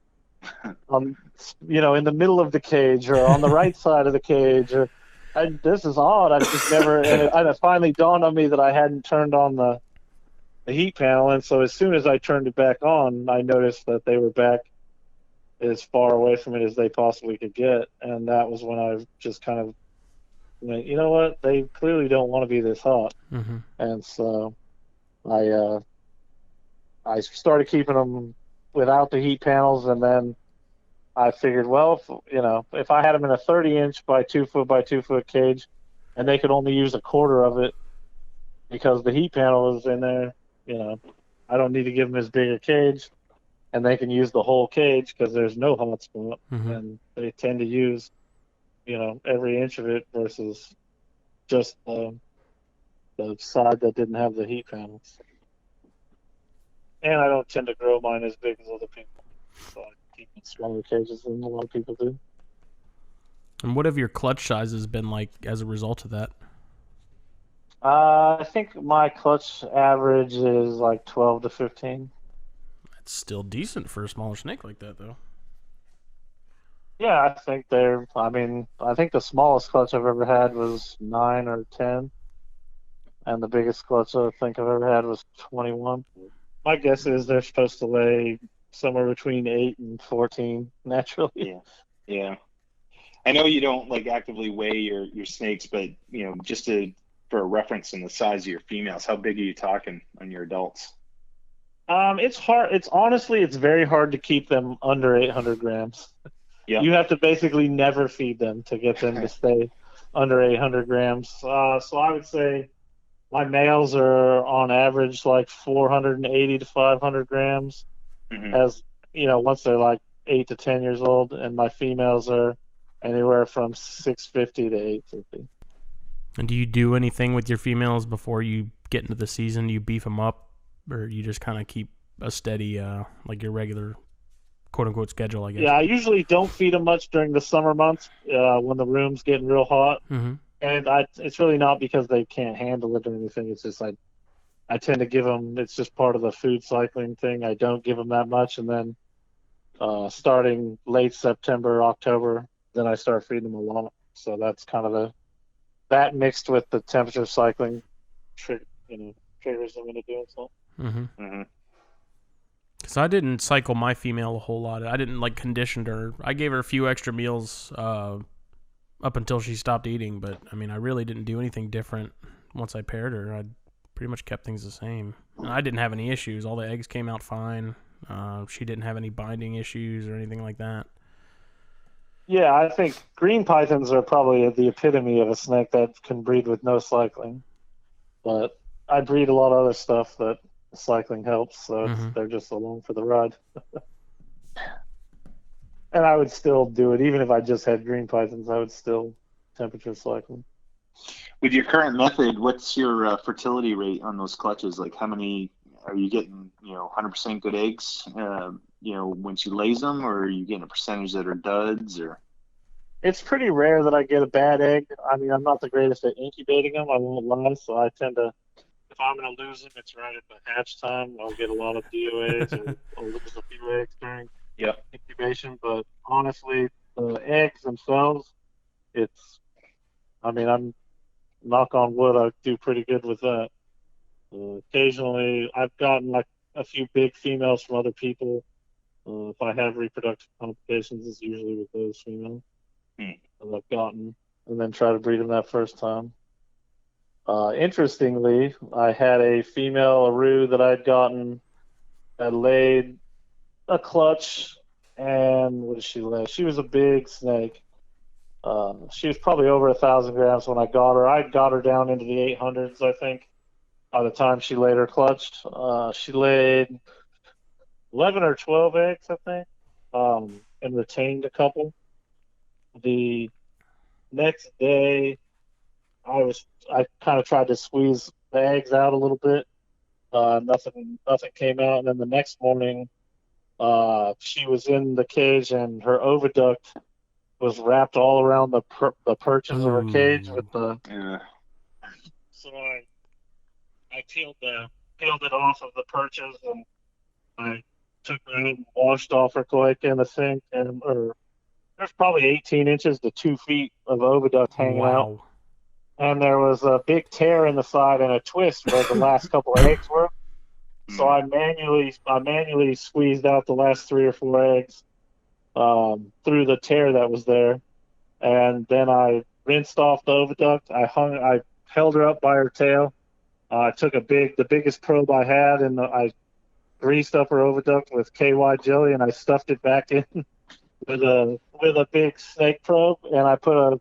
in the middle of the cage or on the right side of the cage, or this is odd. I've just never, and it finally dawned on me that I hadn't turned on the heat panel, and so as soon as I turned it back on, I noticed that they were back as far away from it as they possibly could get. And that was when I just kind of went, you know what? They clearly don't want to be this hot. Mm-hmm. And so I started keeping them without the heat panels, and then I figured, well, if I had them in a 30-inch by 2 foot by 2 foot cage, and they could only use a quarter of it because the heat panel is in there, I don't need to give them as big a cage, and they can use the whole cage because there's no hot spot, Mm-hmm. and they tend to use, every inch of it versus just the side that didn't have the heat panels. And I don't tend to grow mine as big as other people, so I keep in smaller cages than a lot of people do. And what have your clutch sizes been like as a result of that? I think my clutch average is like 12 to 15. That's still decent for a smaller snake like that, though. Yeah, I think I think the smallest clutch I've ever had was 9 or 10. And the biggest clutch I think I've ever had was 21. My guess is they're supposed to lay somewhere between 8 and 14 naturally. Yeah. Yeah. I know you don't like actively weigh your snakes, but just for a reference in the size of your females, how big are you talking on your adults? It's hard. It's very hard to keep them under 800 grams. Yeah. You have to basically never feed them to get them to stay under 800 grams. So I would say my males are on average like 480 to 500 grams, as once they're like 8 to 10 years old, and my females are anywhere from 650 to 850. And do you do anything with your females before you get into the season? Do you beef them up, or you just kind of keep a steady, like your regular quote-unquote schedule, I guess? Yeah, I usually don't feed them much during the summer months when the room's getting real hot. Mm-hmm. And it's really not because they can't handle it or anything. It's just I tend to give them, it's just part of the food cycling thing. I don't give them that much. And then starting late September, October, then I start feeding them a lot. So that's kind of that mixed with the temperature cycling triggers them into doing something. Mm-hmm. Mm-hmm. Because I didn't cycle my female a whole lot. I didn't condition her. I gave her a few extra meals up until she stopped eating, but I really didn't do anything different once I paired her. I pretty much kept things the same. And I didn't have any issues. All the eggs came out fine. She didn't have any binding issues or anything like that. Yeah, I think green pythons are probably the epitome of a snake that can breed with no cycling. But I breed a lot of other stuff that cycling helps, so they're just along for the ride. And I would still do it, even if I just had green pythons, I would still temperature cycle. With your current method, what's your fertility rate on those clutches? Like, how many are you getting? 100% good eggs. When she lays them, or are you getting a percentage that are duds? Or it's pretty rare that I get a bad egg. I'm not the greatest at incubating them. I won't lie, so I tend to. If I'm going to lose them, it's right at the hatch time. I'll get a lot of DOAs, or I'll lose a few eggs during incubation. But honestly, the eggs themselves, I'm knock on wood, I do pretty good with that. Occasionally, I've gotten like a few big females from other people. If I have reproductive complications, it's usually with those females that I've gotten, and then try to breed them that first time. Interestingly, I had a female Aru that I'd gotten that laid a clutch, and what did she lay? She was a big snake. She was probably over 1,000 grams when I got her. I got her down into the 800s, I think, by the time she laid her clutch. She laid 11 or 12 eggs, I think, and retained a couple. The next day, I kind of tried to squeeze the eggs out a little bit. Nothing came out, and then the next morning, she was in the cage, and her oviduct was wrapped all around the perches of her cage with the. Yeah. So I peeled it off of the perches, and I took her out and washed off her cloaca in the sink, and there's probably 18 inches to 2 feet of oviduct hanging out. And there was a big tear in the side and a twist where the last couple of eggs were. So I manually squeezed out the last 3 or 4 eggs, through the tear that was there. And then I rinsed off the oviduct. I held her up by her tail. I took the biggest probe I had, and I greased up her oviduct with KY jelly, and I stuffed it back in with a big snake probe, and I put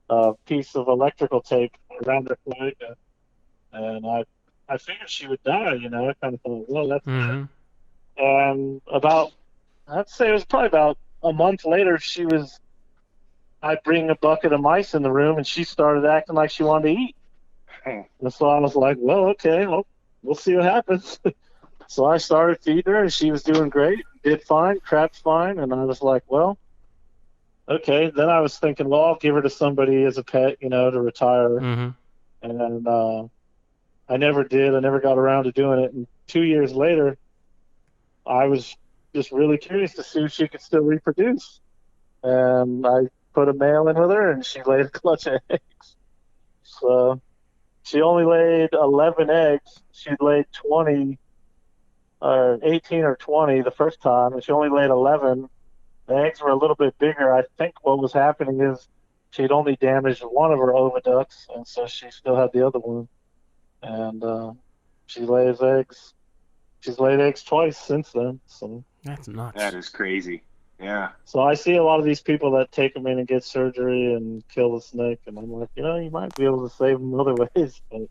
a piece of electrical tape around her cloaca, and I figured she would die. I kind of thought, well, that's Mm-hmm. and I'd say it was probably about a month later, I bring a bucket of mice in the room, and she started acting like she wanted to eat. And so I was like, well, okay, we'll see what happens. So I started feeding her, and she was doing great, did fine, crapped fine, and I was like, well, okay. Then I was thinking, well, I'll give her to somebody as a pet, to retire her. Mm-hmm. And I never did. I never got around to doing it. And 2 years later, I was just really curious to see if she could still reproduce. And I put a male in with her, and she laid a clutch of eggs. So she only laid 11 eggs. She'd laid 20, 18 or 20 the first time, and she only laid 11. The eggs were a little bit bigger. I think what was happening is she'd only damaged one of her oviducts, and so she still had the other one. And she lays eggs. She's laid eggs twice since then. So That's nuts. That is crazy. Yeah. So I see a lot of these people that take them in and get surgery and kill the snake, and I'm like, you might be able to save them other ways, but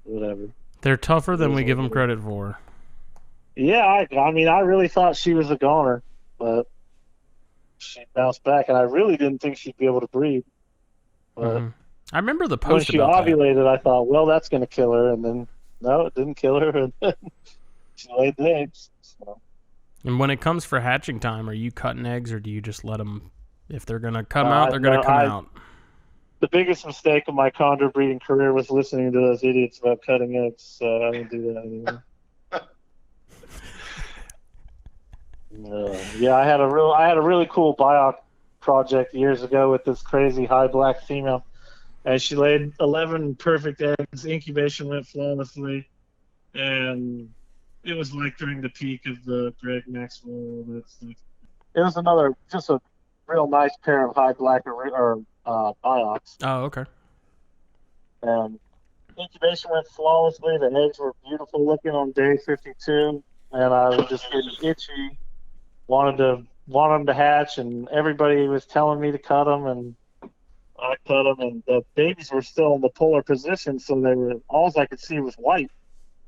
whatever. They're tougher than we give them credit for. Yeah, I mean, I really thought she was a goner, but she bounced back, and I really didn't think she'd be able to breed. But Mm-hmm. I remember the when post she about that. ovulated, I thought, well, that's going to kill her, and then no, it didn't kill her, and then she laid the eggs. So. And when it comes for hatching time, are you cutting eggs, or do you just let them? If they're gonna come out, they're gonna come out. The biggest mistake of my chondro breeding career was listening to those idiots about cutting eggs, so I don't do that anymore. Yeah, I had a really cool bioc project years ago with this crazy high black female, and she laid 11 perfect eggs. Incubation went flawlessly, and it was like during the peak of the Greg Maxwell and all that stuff. It was just a real nice pair of high black or biocs. Oh, okay. And incubation went flawlessly. The eggs were beautiful looking on day 52, and I was just getting itchy. Wanted them to hatch, and everybody was telling me to cut them, and I cut them, and the babies were still in the polar position, so all I could see was white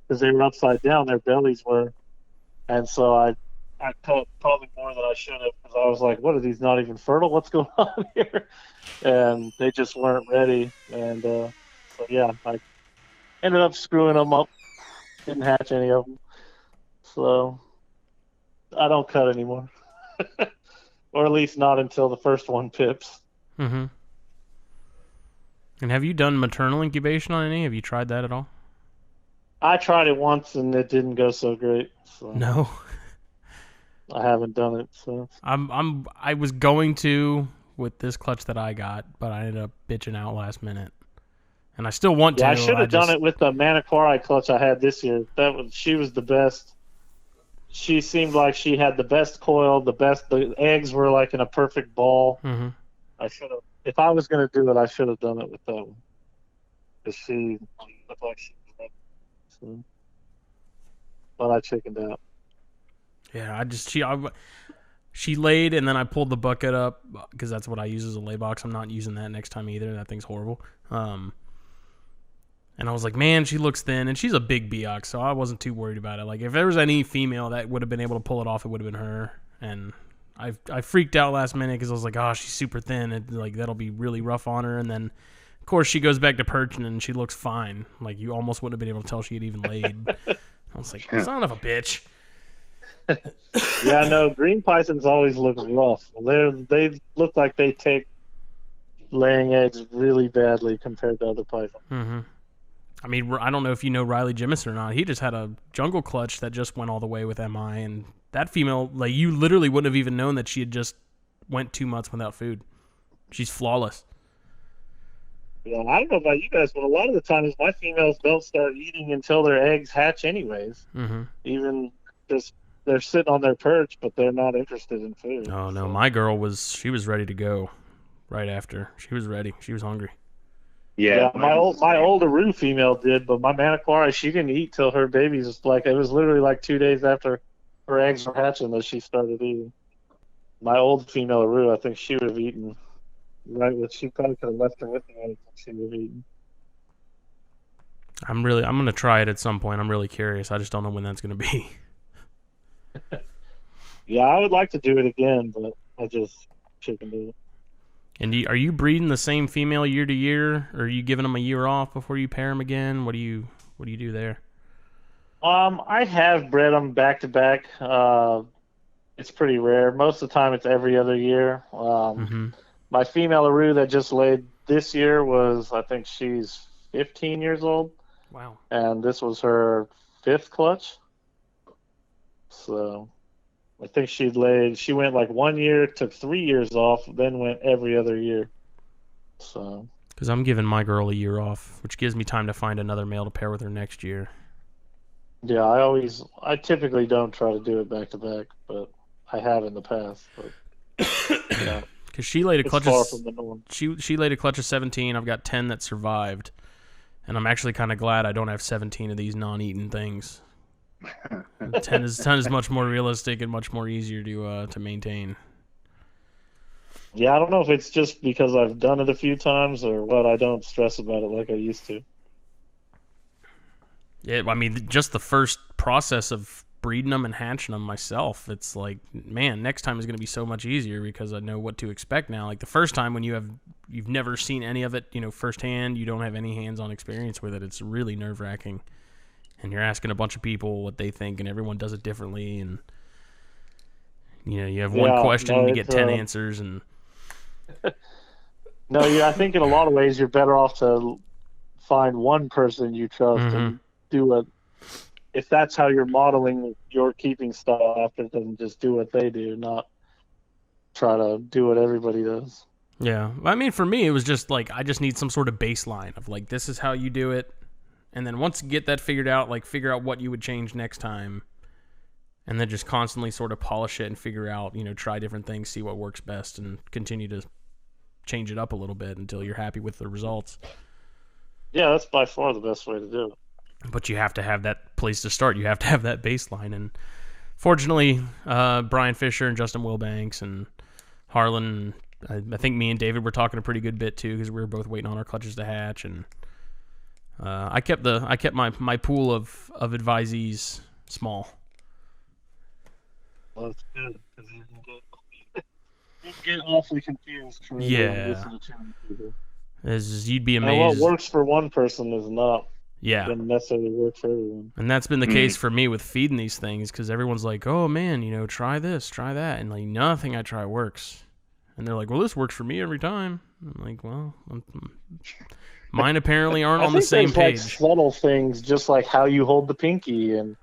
because they were upside down. Their bellies were, and so I cut probably more than I should have because I was like, "What are these? Not even fertile? What's going on here?" And they just weren't ready, and so yeah, I ended up screwing them up. Didn't hatch any of them, so. I don't cut anymore. Or at least not until the first one pips. Mm-hmm. And have you done maternal incubation on any? Have you tried that at all? I tried it once and it didn't go so great. So No. I haven't done it since. I was going to with this clutch that I got, but I ended up bitching out last minute. And I still want to. Yeah, I should have done it with the Maniquari clutch I had this year. She was the best. She seemed like she had the best coil, the eggs were like in a perfect ball. Mm-hmm. I should have, if I was going to do it, I should have done it with that one. Because she looked like she was ready. So. But I chickened out. Yeah, she laid, and then I pulled the bucket up because that's what I use as a lay box. I'm not using that next time either. That thing's horrible. And I was like, man, she looks thin, and she's a big Beox, so I wasn't too worried about it. Like, if there was any female that would have been able to pull it off, it would have been her. And I freaked out last minute because I was like, oh, she's super thin, and like that'll be really rough on her. And then, of course, she goes back to perching, and she looks fine. Like, you almost wouldn't have been able to tell she had even laid. I was like, son of a bitch. Yeah, no, green pythons always look rough. They look like they take laying eggs really badly compared to other pythons. Mm-hmm. I mean, I don't know if you know Riley Jemison or not. He just had a jungle clutch that just went all the way with MI, and that female, like, you literally wouldn't have even known that she had just went 2 months without food. She's flawless. Yeah, I don't know about you guys, but a lot of the times my females don't start eating until their eggs hatch anyways. Mm-hmm. Even just they're sitting on their perch, but they're not interested in food. Oh no, so. my girl was ready to go right after. She was ready. She was hungry. Yeah, my older Roo female did, but my Maniquara, she didn't eat till her babies, like, it was literally like 2 days after her eggs were hatching that she started eating. My old female Roo, I think she would have eaten right with, she probably could have left her with me. I think she would have eaten. I'm gonna try it at some point. I'm really curious. I just don't know when that's gonna be. Yeah, I would like to do it again, but I just chickened it. And are you breeding the same female year to year, or are you giving them a year off before you pair them again? What do you do there? I have bred them back to back. It's pretty rare. Most of the time, it's every other year. My female Aru that just laid this year was, I think she's 15 years old. Wow. And this was her 5th clutch. So I think she went like 1 year, took 3 years off, then went every other year. So. Because I'm giving my girl a year off, which gives me time to find another male to pair with her next year. Yeah, I typically don't try to do it back to back, but I have in the past. But yeah, because she laid a clutch. Far from the norm. She laid a clutch of 17. I've got 10 that survived, and I'm actually kind of glad I don't have 17 of these non-eaten things. 10 is much more realistic and much more easier to maintain. Yeah, I don't know if it's just because I've done it a few times or what. I don't stress about it like I used to. Yeah, I mean, just the first process of breeding them and hatching them myself, it's like, man, next time is going to be so much easier because I know what to expect now. Like the first time when you've never seen any of it, firsthand, you don't have any hands-on experience with it. It's really nerve-wracking, and you're asking a bunch of people what they think, and everyone does it differently, and you have one question and you get 10 answers, and no, I think in a lot of ways you're better off to find one person you trust and do it. If that's how you're modeling your keeping style after them, just do what they do, not try to do what everybody does. Yeah. I mean, for me, it was just like, I just need some sort of baseline of like, this is how you do it. And then once you get that figured out, like figure out what you would change next time. And then just constantly sort of polish it and figure out, try different things, see what works best, and continue to change it up a little bit until you're happy with the results. Yeah, that's by far the best way to do it. But you have to have that place to start. You have to have that baseline. And fortunately, Brian Fisher and Justin Wilbanks and Harlan, I think me and David were talking a pretty good bit too because we were both waiting on our clutches to hatch. And I kept my pool of advisees small. Well, that's good because you can get awfully confused. Yeah. You'd be amazed. And what works for one person is not. Yeah. Doesn't necessarily work for everyone. And that's been the case for me with feeding these things because everyone's like, oh man, try this, try that. And like nothing I try works. And they're like, well, this works for me every time. I'm like, well, mine apparently aren't on the same page. Like subtle things, just like how you hold the pinky and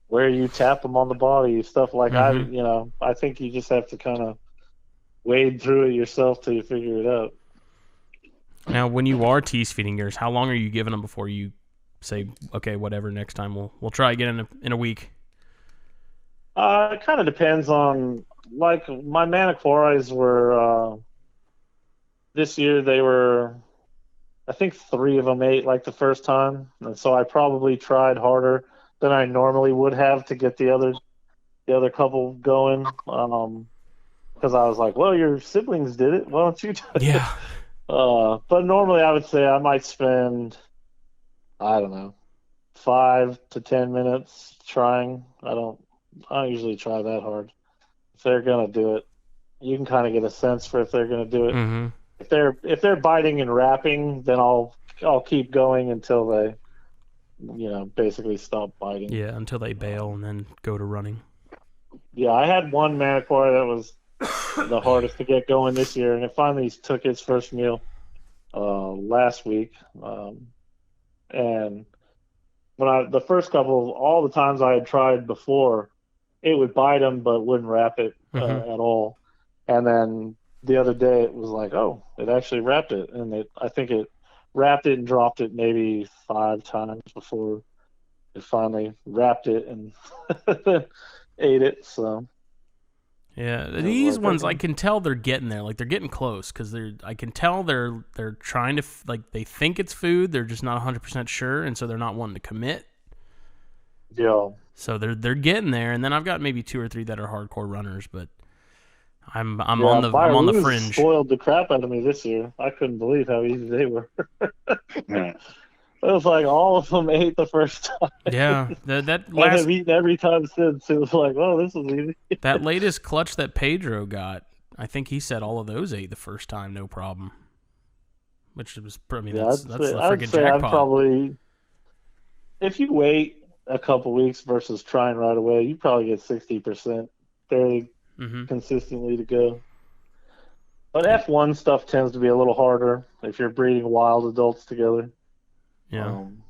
where you tap them on the body, stuff like I think you just have to kind of wade through it yourself till you figure it out. Now, when you are tease feeding yours, how long are you giving them before you say, okay, whatever, next time we'll try again in a week? It kind of depends on, like, my Maniquaras were, this year they were, I think 3 of them ate like the first time. And so I probably tried harder than I normally would have to get the other couple going. Because I was like, well, your siblings did it. Why don't you do it? Yeah. But normally I would say I might spend, I don't know, 5 to 10 minutes trying. I don't usually try that hard. If they're gonna do it, you can kind of get a sense for if they're gonna do it. Mm-hmm. If they're biting and wrapping, then I'll keep going until they, basically stop biting. Yeah, until they bail and then go to running. Yeah, I had one Maniquara that was the hardest to get going this year, and it finally took its first meal last week. And when the first couple, all the times I had tried before, it would bite them but wouldn't wrap it at all. And then the other day it was like, oh, it actually wrapped it, and I think it wrapped it and dropped it maybe 5 times before it finally wrapped it, and ate it. So Yeah, I was these like, ones I okay. can tell they're getting there. Like they're getting close because I can tell they're trying to like they think it's food. They're just not 100% sure, and so they're not wanting to commit. Yeah. So they're getting there, and then I've got maybe 2 or 3 that are hardcore runners, but I'm Yeah, I'm on the Byrus fringe. spoiled the crap out of me this year. I couldn't believe how easy they were. Yeah. It was like all of them ate the first time Yeah, that and last have eaten every time since. It was like, oh, this is easy. that latest clutch that Pedro got, I think he said all of those ate the first time, no problem. Which was, I mean, Yeah, that's the I'd freaking say I'm jackpot. probably, if you wait a couple weeks versus trying right away, you probably get 60% fairly Mm-hmm. consistently to go. But F1 stuff tends to be a little harder if you're breeding wild adults together. Yeah, Um,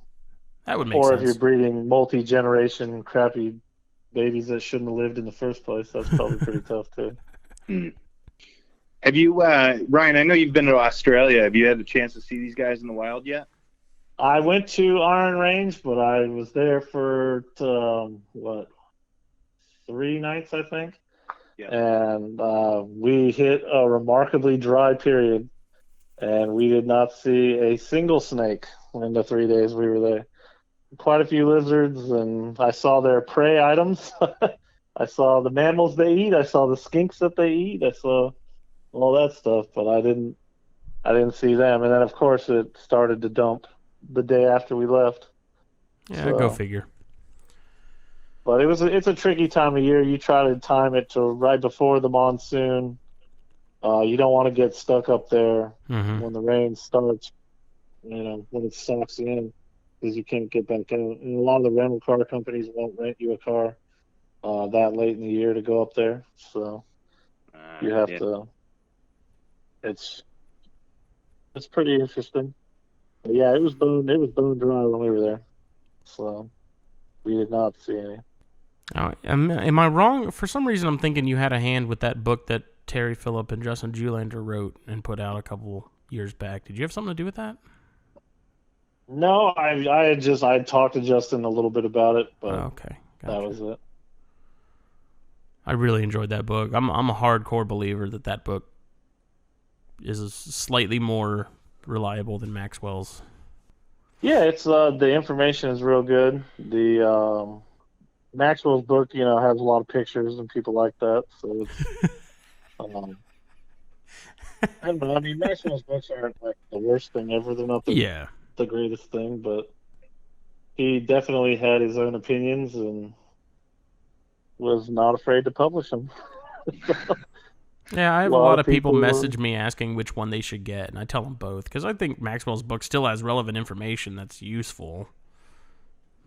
that would make or if you're sense. breeding multi-generation crappy babies that shouldn't have lived in the first place, that's probably pretty tough too. Mm. Have you, Ryan? I know you've been to Australia. Have you had the chance to see these guys in the wild yet? I went to Iron Range, but I was there for what, 3 nights, I think, Yeah. and we hit a remarkably dry period, and we did not see a single snake in the 3 days we were there. Quite a few lizards, and I saw their prey items. I saw the mammals they eat. I saw the skinks that they eat. I saw all that stuff, but I didn't see them. And then of course it started to dump the day after we left. Yeah, go So, figure. but it's a tricky time of year. You try to time it to right before the monsoon. You don't want to get stuck up there Mm-hmm. when the rain starts. When it sucks in, because you can't get back out. And a lot of the rental car companies won't rent you a car that late in the year to go up there. So you have Yeah. to. It's it's pretty interesting. But yeah, it was bone dry when we were there. So we did not see any. Am I wrong? For some reason, I'm thinking you had a hand with that book that Terry Phillip and Justin Julander wrote and put out a couple years back. Did you have something to do with that? No, I had talked to Justin a little bit about it, but Okay, that gotcha. was it. I really enjoyed that book. I'm a hardcore believer that book is slightly more reliable than Maxwell's. Yeah, it's the information is real good. The Maxwell's book, has a lot of pictures and people like that, so it's um, I don't know. I mean, Maxwell's books aren't like the worst thing ever. They're not Yeah. the greatest thing, but he definitely had his own opinions and was not afraid to publish them. Yeah, I A have a lot lot of of people people, message me asking which one they should get, and I tell them both because I think Maxwell's book still has relevant information that's useful.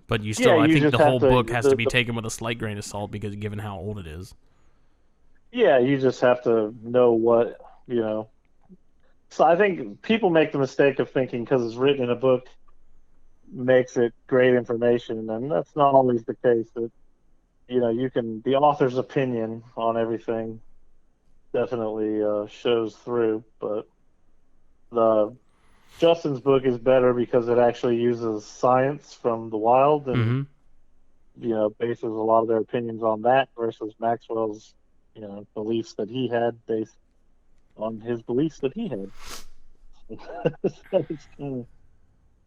But yeah, I you think just the have whole to book has to be taken with a slight grain of salt because given how old it is. yeah, you just have to know what. So I think people make the mistake of thinking because it's written in a book makes it great information, and that's not always the case. The author's opinion on everything definitely shows through, but the Justin's book is better because it actually uses science from the wild and Mm-hmm. bases a lot of their opinions on that versus Maxwell's beliefs that he had based on his beliefs that he had. So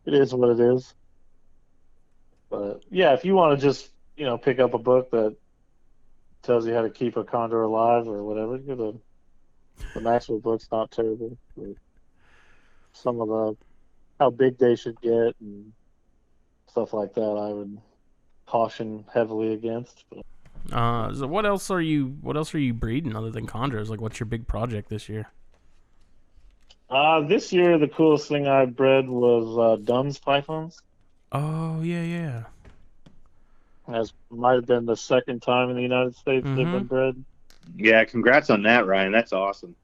it is what it is. But yeah, if you want to just pick up a book that tells you how to keep a condor alive or whatever, the Maxwell book's not terrible. But some of the how big they should get and stuff like that, I would caution heavily against. But, So what else are you breeding other than chondros? Like, what's your big project this year? this year, the coolest thing I bred was Dunn's pythons. Oh yeah. As might have been the second time in the United States they've Mm-hmm. been bred. Yeah. Congrats on that, Ryan. That's awesome.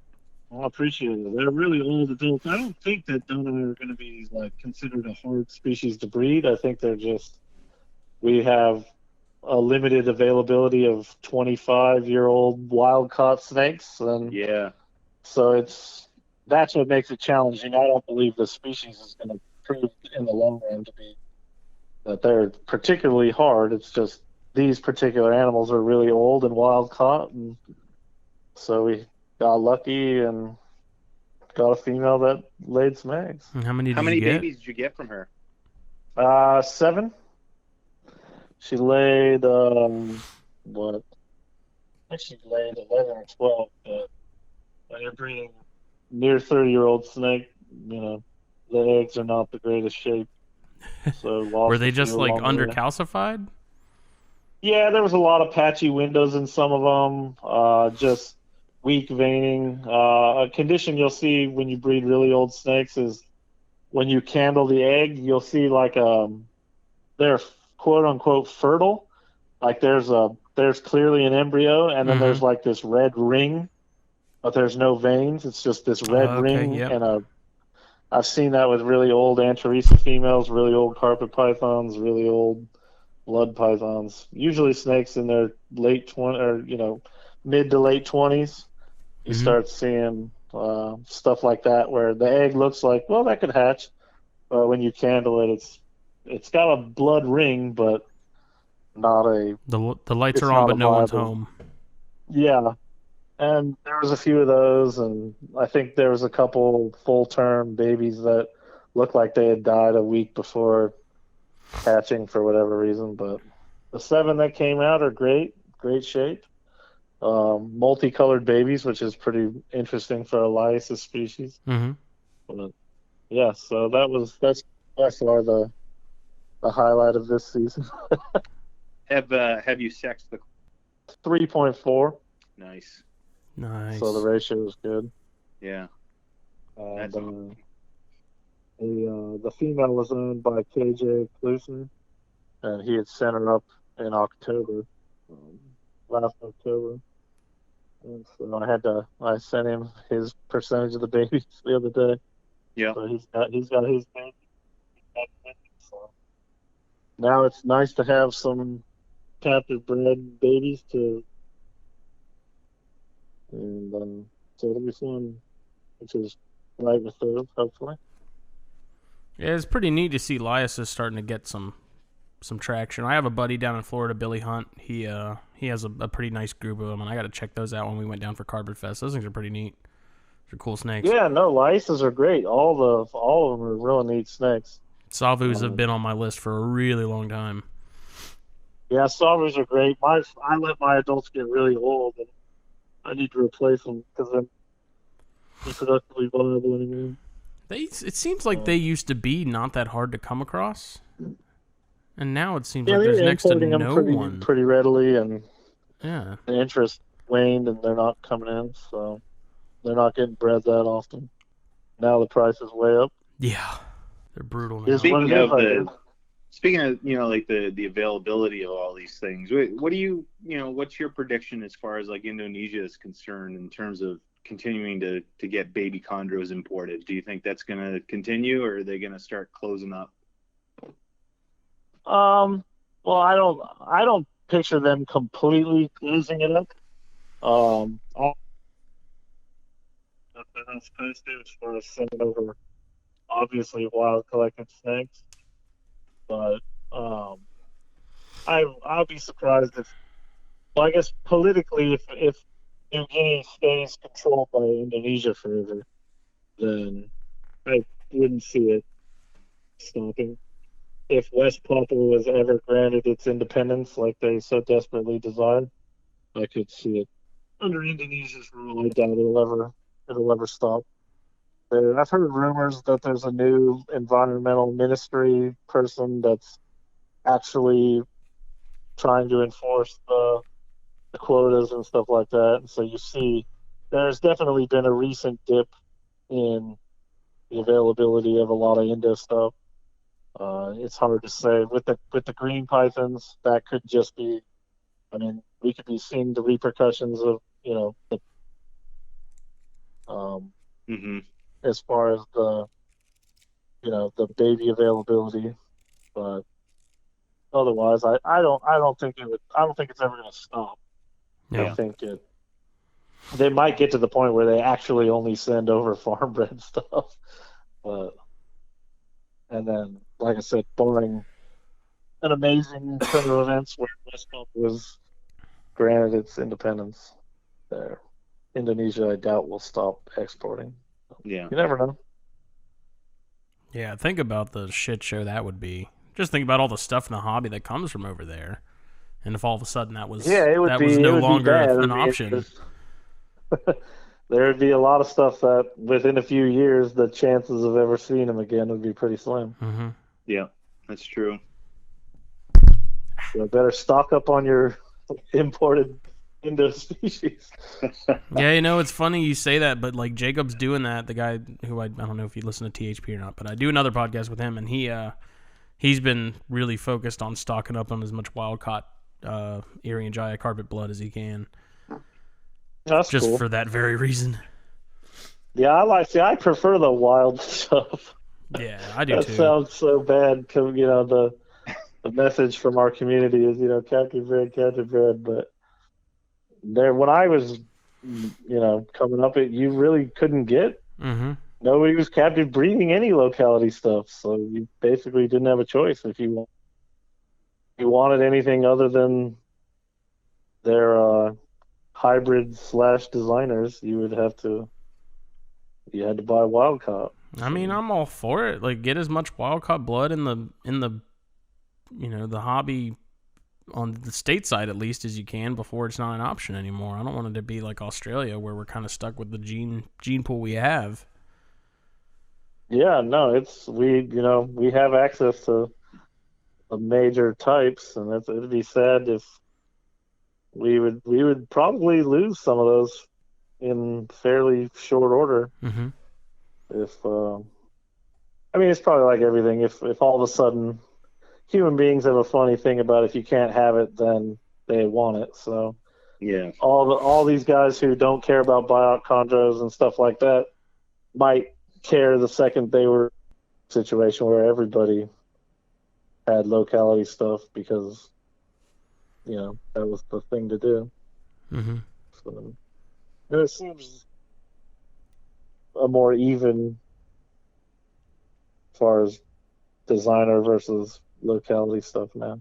I appreciate it. They're really old adults. I don't think that Dunn are going to be like considered a hard species to breed. I think we have a limited availability of 25-year-old wild caught snakes, and Yeah. so that's what makes it challenging. I don't believe the species is going to prove in the long run to be that they're particularly hard. It's just these particular animals are really old and wild caught, and so we got lucky and got a female that laid some eggs. And how many How did you many get? babies did you get from her? 7. She laid what? I think she laid 11 or 12, but when you're breeding near 30-year-old snake, the eggs are not the greatest shape. So Were lost they a just few like along the way. undercalcified? Yeah, there was a lot of patchy windows in some of them. Just weak veining. A condition you'll see when you breed really old snakes is when you candle the egg, you'll see like they're quote unquote fertile. Like there's clearly an embryo, and then there's like this red ring, but there's no veins. It's just this red Okay, ring, yep. and I've seen that with really old Antarisa females, really old carpet pythons, really old blood pythons. Usually snakes in their late 20 or mid to late 20s. You start seeing stuff like that where the egg looks like, well, that could hatch, but when you candle it, it's got a blood ring, but not a The lights it's are on, not but a no one's viable. home. Yeah, and there was a few of those, and I think there was a couple full-term babies that looked like they had died a week before hatching for whatever reason. But the 7 that came out are great shape. Multicolored babies, which is pretty interesting for a Lyasis species. Mm-hmm. But yeah, so that's by far the highlight of this season. Have you sexed the? 3.4, Nice. so the ratio is good. Yeah. And That's awesome. the female was owned by KJ Klusner, and he had sent her up in October, last October. And so I sent him his percentage of the babies the other day. Yeah. So he's got his baby. So now it's nice to have some captive bred babies so it'll be fun, which is right with those, hopefully. Yeah, it's pretty neat to see Lyasis starting to get some traction. I have a buddy down in Florida, Billy Hunt. He has a pretty nice group of them, and I got to check those out when we went down for Carbon Fest. Those things are pretty neat. They're cool snakes. Yeah, no, lices are great. All of them are real neat snakes. Salvus have been on my list for a really long time. Yeah, salvers are great. I let my adults get really old, and I need to replace them because they're reproductively viable anymore. It seems like they used to be not that hard to come across, and now it seems Yeah, like there's they're next to importing them no pretty one. pretty readily, and Yeah. the interest waned, and they're not coming in, so they're not getting bred that often. Now the price is way up. Yeah. They're brutal now. Is what it is, I guess. Speaking of, like the availability of all these things, what do you what's your prediction as far as like Indonesia is concerned in terms of continuing to get baby chondros imported? Do you think that's going to continue, or are they going to start closing up? Well, I don't picture them completely closing it up. All that they're supposed to as far as sending over, obviously, wild collected snakes. But I'll be surprised if, well, I guess politically, if New Guinea stays controlled by Indonesia forever, then I wouldn't see it stopping. If West Papua was ever granted its independence, like they so desperately desired, I could see it under Indonesia's rule. I doubt it'll ever stop. I've heard rumors that there's a new environmental ministry person that's actually trying to enforce the quotas and stuff like that. And so you see, there's definitely been a recent dip in the availability of a lot of Indo stuff. It's hard to say with the green pythons. That could just be. I mean, we could be seeing the repercussions of as far as the baby availability, but otherwise, I don't think it's ever going to stop. Yeah. I think they might get to the point where they actually only send over farm bred stuff, and then, like I said, barring an amazing turn of events where West Papua was granted its independence. There, Indonesia, I doubt will stop exporting. Yeah. You never know. Yeah, think about the shit show that would be. Just think about all the stuff in the hobby that comes from over there, and if all of a sudden that was Yeah, it would no be longer bad. an option. There would be a lot of stuff that within a few years, the chances of ever seeing them again would be pretty slim. Mm-hmm. Yeah, that's true. So better stock up on your imported Indo species. Yeah, it's funny you say that, but like Jacob's doing that. The guy who I don't know if you listen to THP or not, but I do another podcast with him, and he's been really focused on stocking up on as much wild caught Erie and Jaya carpet blood as he can. That's just cool. For that very reason. Yeah, I prefer the wild stuff. Yeah, I do that too. That sounds so bad. The message from our community is, captive bred, but there, when I was, coming up, you really couldn't get. Mm-hmm. Nobody was captive breeding any locality stuff, so you basically didn't have a choice if you wanted anything other than their hybrid / designers. You had to buy wild caught. I mean, I'm all for it. Like, get as much wild caught blood in the the hobby on the state side at least as you can before it's not an option anymore. I don't want it to be like Australia where we're kind of stuck with the gene pool we have. Yeah, no, we have access to the major types, and it'd be sad if we would probably lose some of those in fairly short order. Mm-hmm. It's probably like everything. If all of a sudden human beings have a funny thing about if you can't have it, then they want it. So yeah, all these guys who don't care about buyout chondros and stuff like that might care the second they were in a situation where everybody had locality stuff because that was the thing to do. Mm-hmm. So, and it seems a more even as far as designer versus locality stuff now.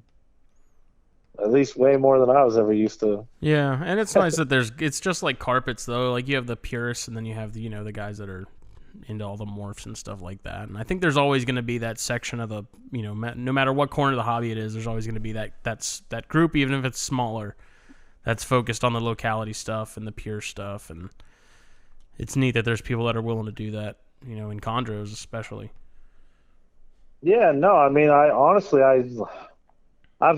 At least way more than I was ever used to. Yeah, and it's nice that it's just like carpets though. Like you have the purists, and then you have the the guys that are into all the morphs and stuff like that. And I think there's always going to be that section of the no matter what corner of the hobby it is, there's always going to be that group, even if it's smaller, that's focused on the locality stuff and the pure stuff. And it's neat that there's people that are willing to do that, in chondros especially. Yeah, no, I mean, I've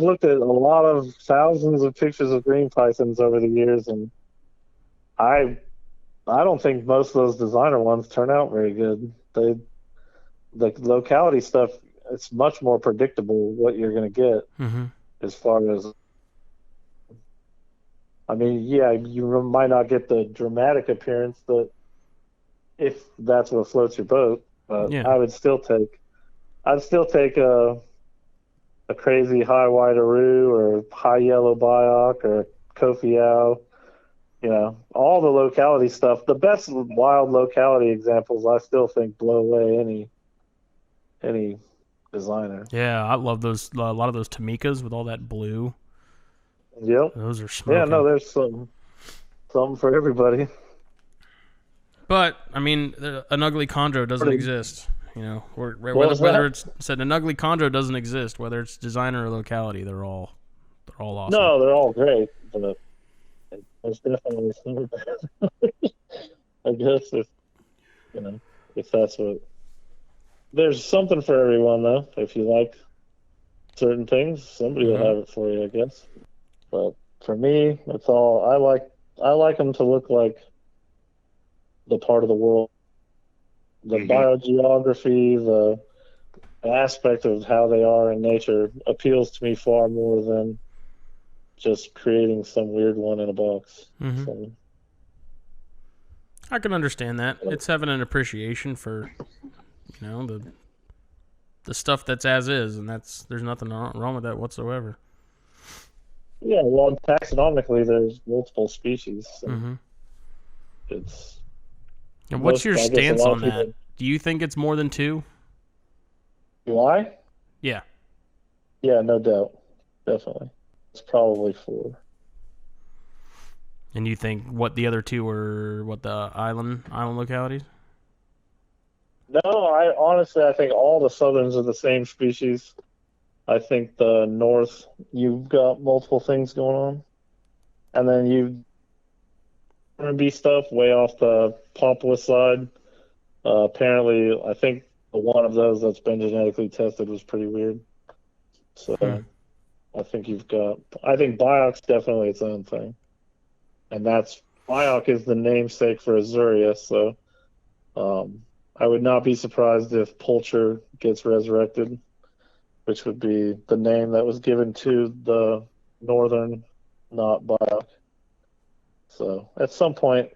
looked at a lot of thousands of pictures of green pythons over the years, and I don't think most of those designer ones turn out very good. The locality stuff, it's much more predictable what you're going to get. Mm-hmm. As far as, I mean, yeah, you might not get the dramatic appearance that if that's what floats your boat, but Yeah. I'd still take a crazy high white Aru or high yellow Biok or Kofiau. All the locality stuff. The best wild locality examples, I still think, blow away any designer. Yeah, I love those. A lot of those Tamikas with all that blue. Yep. Those are smoking. Yeah, no, there's something for everybody. But I mean, an ugly chondro doesn't exist. Whether it's said an ugly chondro doesn't exist, whether it's designer or locality, they're all awesome. No, they're all great, but there's definitely some bad. I guess if that's what. There's something for everyone though. If you like certain things, somebody will have it for you, I guess. But for me, it's all I like them to look like the part of the world. The biogeography, the aspect of how they are in nature appeals to me far more than just creating some weird one in a box. Mm-hmm. So, I can understand that. It's having an appreciation for, the stuff that's as is, and there's nothing wrong with that whatsoever. Yeah, well, taxonomically, there's multiple species. So it's. And what's your stance on that? Do you think it's more than two? Do I? Yeah. Yeah, no doubt. Definitely. It's probably 4. And you think what the other 2 were? What, the island localities? No, I think all the southerns are the same species. I think the north, you've got multiple things going on. And then you've R&B stuff way off the Papua side. Apparently, I think one of those that's been genetically tested was pretty weird. Hmm. So I think Biok's definitely its own thing. And Biok is the namesake for Azuria. So I would not be surprised if Pulcher gets resurrected, which would be the name that was given to the northern, not Biok. So at some point,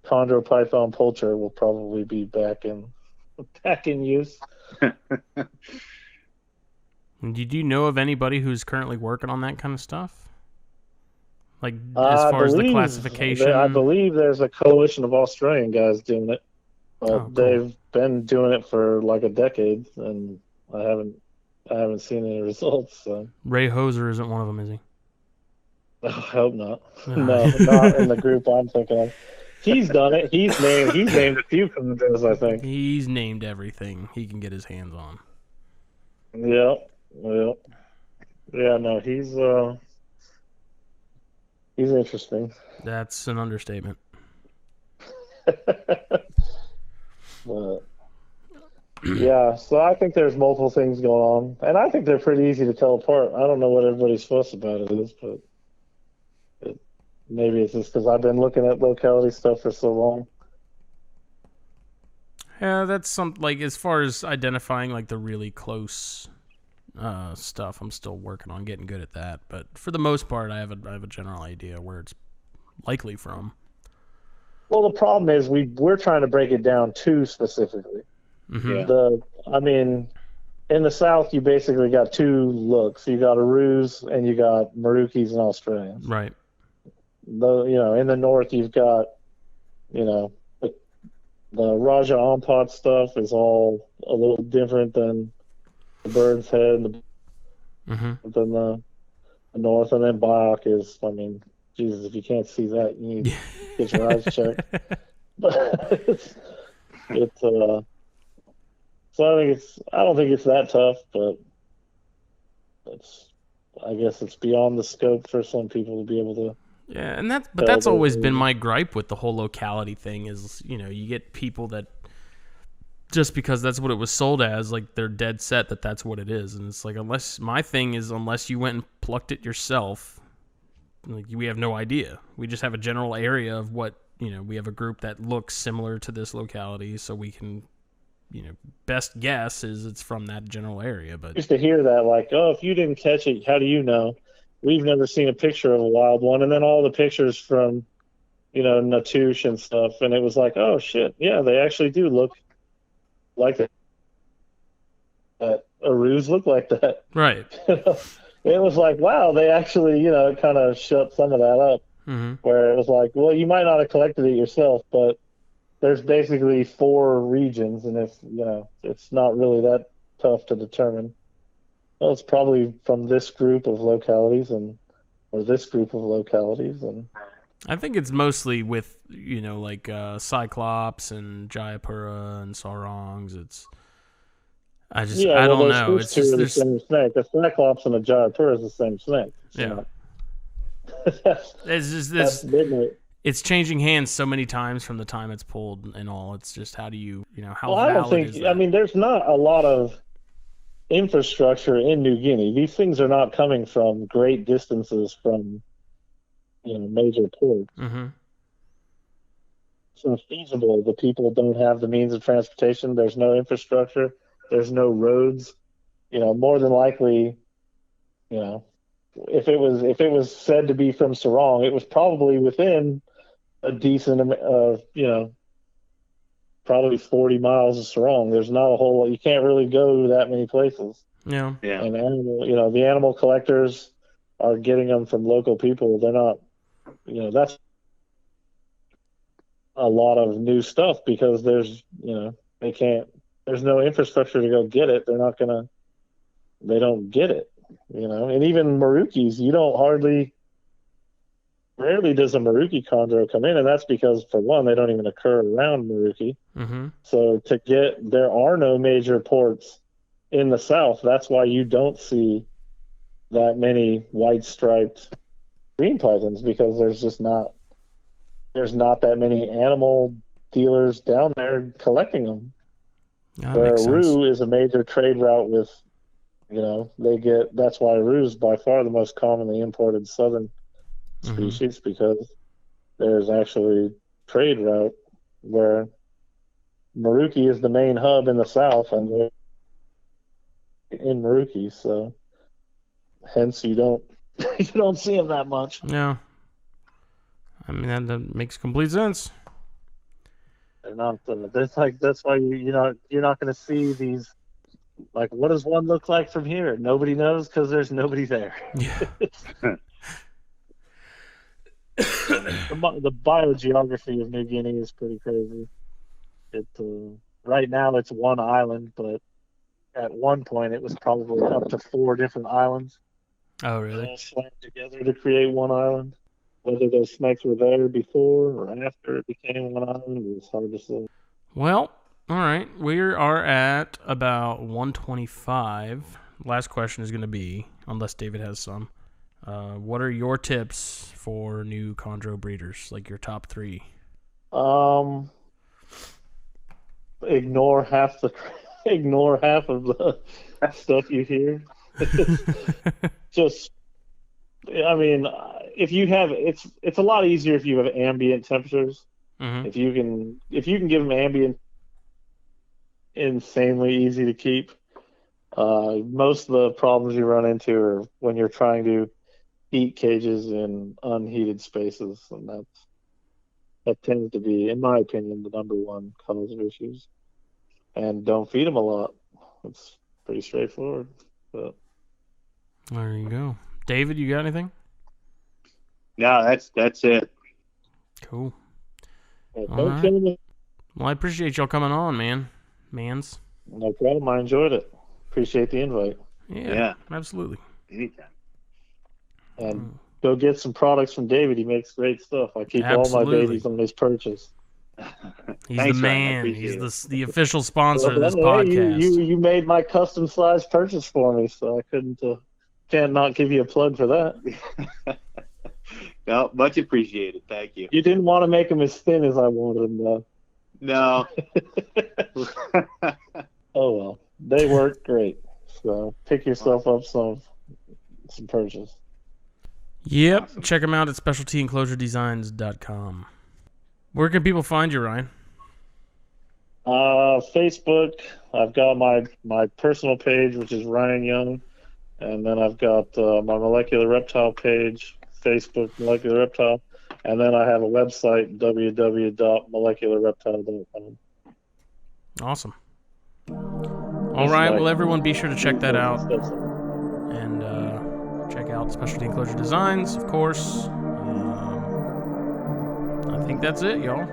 Chondropython Pulcher will probably be back in use. Did you know of anybody who's currently working on that kind of stuff? Like, as I far as the believe I classification? believe there's a coalition of Australian guys doing it, Oh, but cool. they've been doing it for like a decade, and I haven't seen any results. So Ray Hoser isn't one of them, is he? I hope not. No, not in the group I'm thinking of. He's done it. He's named a few chondros, I think. He's named everything he can get his hands on. Yeah, yeah, yeah. No, he's interesting. That's an understatement. But yeah, so I think there's multiple things going on, and I think they're pretty easy to tell apart. I don't know what everybody's fuss about it is, but maybe it's just because I've been looking at locality stuff for so long. Yeah, that's like, as far as identifying like the really close stuff, I'm still working on getting good at that. But for the most part, I have a general idea where it's likely from. Well, the problem is we're trying to break it down too specifically. Mm-hmm. Yeah. I mean, in the South, you basically got 2 looks. You got Arus and you got Marukis and Australians. Right. In the North, you've got, you know, the Raja Ampat stuff is all a little different than the Bird's Head and Mm-hmm. than the North, and then Biok is, I mean, Jesus, if you can't see that, you need to get your eyes checked. But it's so I don't think it's that tough, but I guess it's beyond the scope for some people to be able to. Yeah, and that's always been my gripe with the whole locality thing is, you get people that just because that's what it was sold as, like, they're dead set that that's what it is. And it's like, unless you went and plucked it yourself, like, we have no idea. We just have a general area of what, we have a group that looks similar to this locality, so we can, best guess is it's from that general area. But Used to hear that, like, oh, if you didn't catch it, how do you know? We've never seen a picture of a wild one, and then all the pictures from, Natush and stuff, and it was like, oh shit, yeah, they actually do look like that. Arus look like that. right. It was like, wow, they actually, it kind of shut some of that up. Mm-hmm. Where it was like, well, you might not have collected it yourself, but there's basically 4 regions, and if it's not really that tough to determine. Well, it's probably from this group of localities or this group of localities, and I think it's mostly with like Cyclops and Jayapura and Sarongs. I don't know. Those It's two just are the same snake. The Cyclops and the Jayapura is the same snake. Yeah. that's It's just that's this. midnight. It's changing hands so many times from the time it's pulled and all. It's just, how do you how Well, I don't valid is think. that? I mean, there's not a lot of infrastructure in New Guinea. These things are not coming from great distances from major ports. Mm-hmm. It's not feasible. The people don't have the means of transportation. There's no infrastructure. There's no roads. More than likely, if it was said to be from Sarong, it was probably within a decent probably 40 miles of Sarong. There's not a whole lot. You can't really go that many places. Yeah. Yeah. And the animal collectors are getting them from local people. They're not, that's a lot of new stuff because there's no infrastructure to go get it. They don't get it. And even Marukis, you don't rarely does a Maruki chondro come in, and that's because, for one, they don't even occur around Maruki. Mm-hmm. So there are no major ports in the South. That's why you don't see that many white-striped green pythons, because there's not that many animal dealers down there collecting them. That Where makes sense. Roo is a major trade route with, that's why Roo is by far the most commonly imported southern species, because there's actually trade route where Maruki is the main hub in the South, and they're in Maruki, so hence you don't you don't see them that much. Yeah. I mean, that makes complete sense. They're not. That's why you're not going to see these. Like, what does one look like from here? Nobody knows, because there's nobody there. Yeah. The biogeography of New Guinea is pretty crazy. Right now it's one island, but at one point it was probably up to 4 different islands. Oh, really? All slammed together to create one island. Whether those snakes were there before or after it became one island is hard to say. Well, all right. We are at about 125. Last question is going to be, unless David has some, what are your tips for new chondro breeders? Like your top 3? Ignore half of the stuff you hear. If you have, it's a lot easier if you have ambient temperatures. Mm-hmm. If you can give them ambient, insanely easy to keep. Most of the problems you run into are when you're trying to heat cages in unheated spaces, and that tends to be, in my opinion, the number one cause of issues. And don't feed them a lot. It's pretty straightforward. But there you go. David, you got anything? No, that's it. Cool. don't right. kill them. Well, I appreciate y'all coming on, mans. No problem. I enjoyed it. Appreciate the invite. Yeah. Absolutely. Anytime. And go get some products from David. He makes great stuff. I keep all my babies on his purchase. He's Thanks, the man. Ryan. He's the official sponsor of this Hey, podcast. you made my custom size purchase for me, so I can't not give you a plug for that. No, much appreciated. Thank you. You didn't want to make them as thin as I wanted them, though. No. Oh well, they work great. So pick yourself up some purchase. Yep. Awesome. Check them out at specialtyenclosuredesigns.com. Where can people find you, Ryan? Facebook. I've got my personal page, which is Ryan Young, and then I've got my Molecular Reptile page, Facebook Molecular Reptile, and then I have a website, www.molecularreptile.com. Awesome. All right. Well, everyone, be sure to check that out and check out Specialty Enclosure Designs, of course. I think that's it, y'all.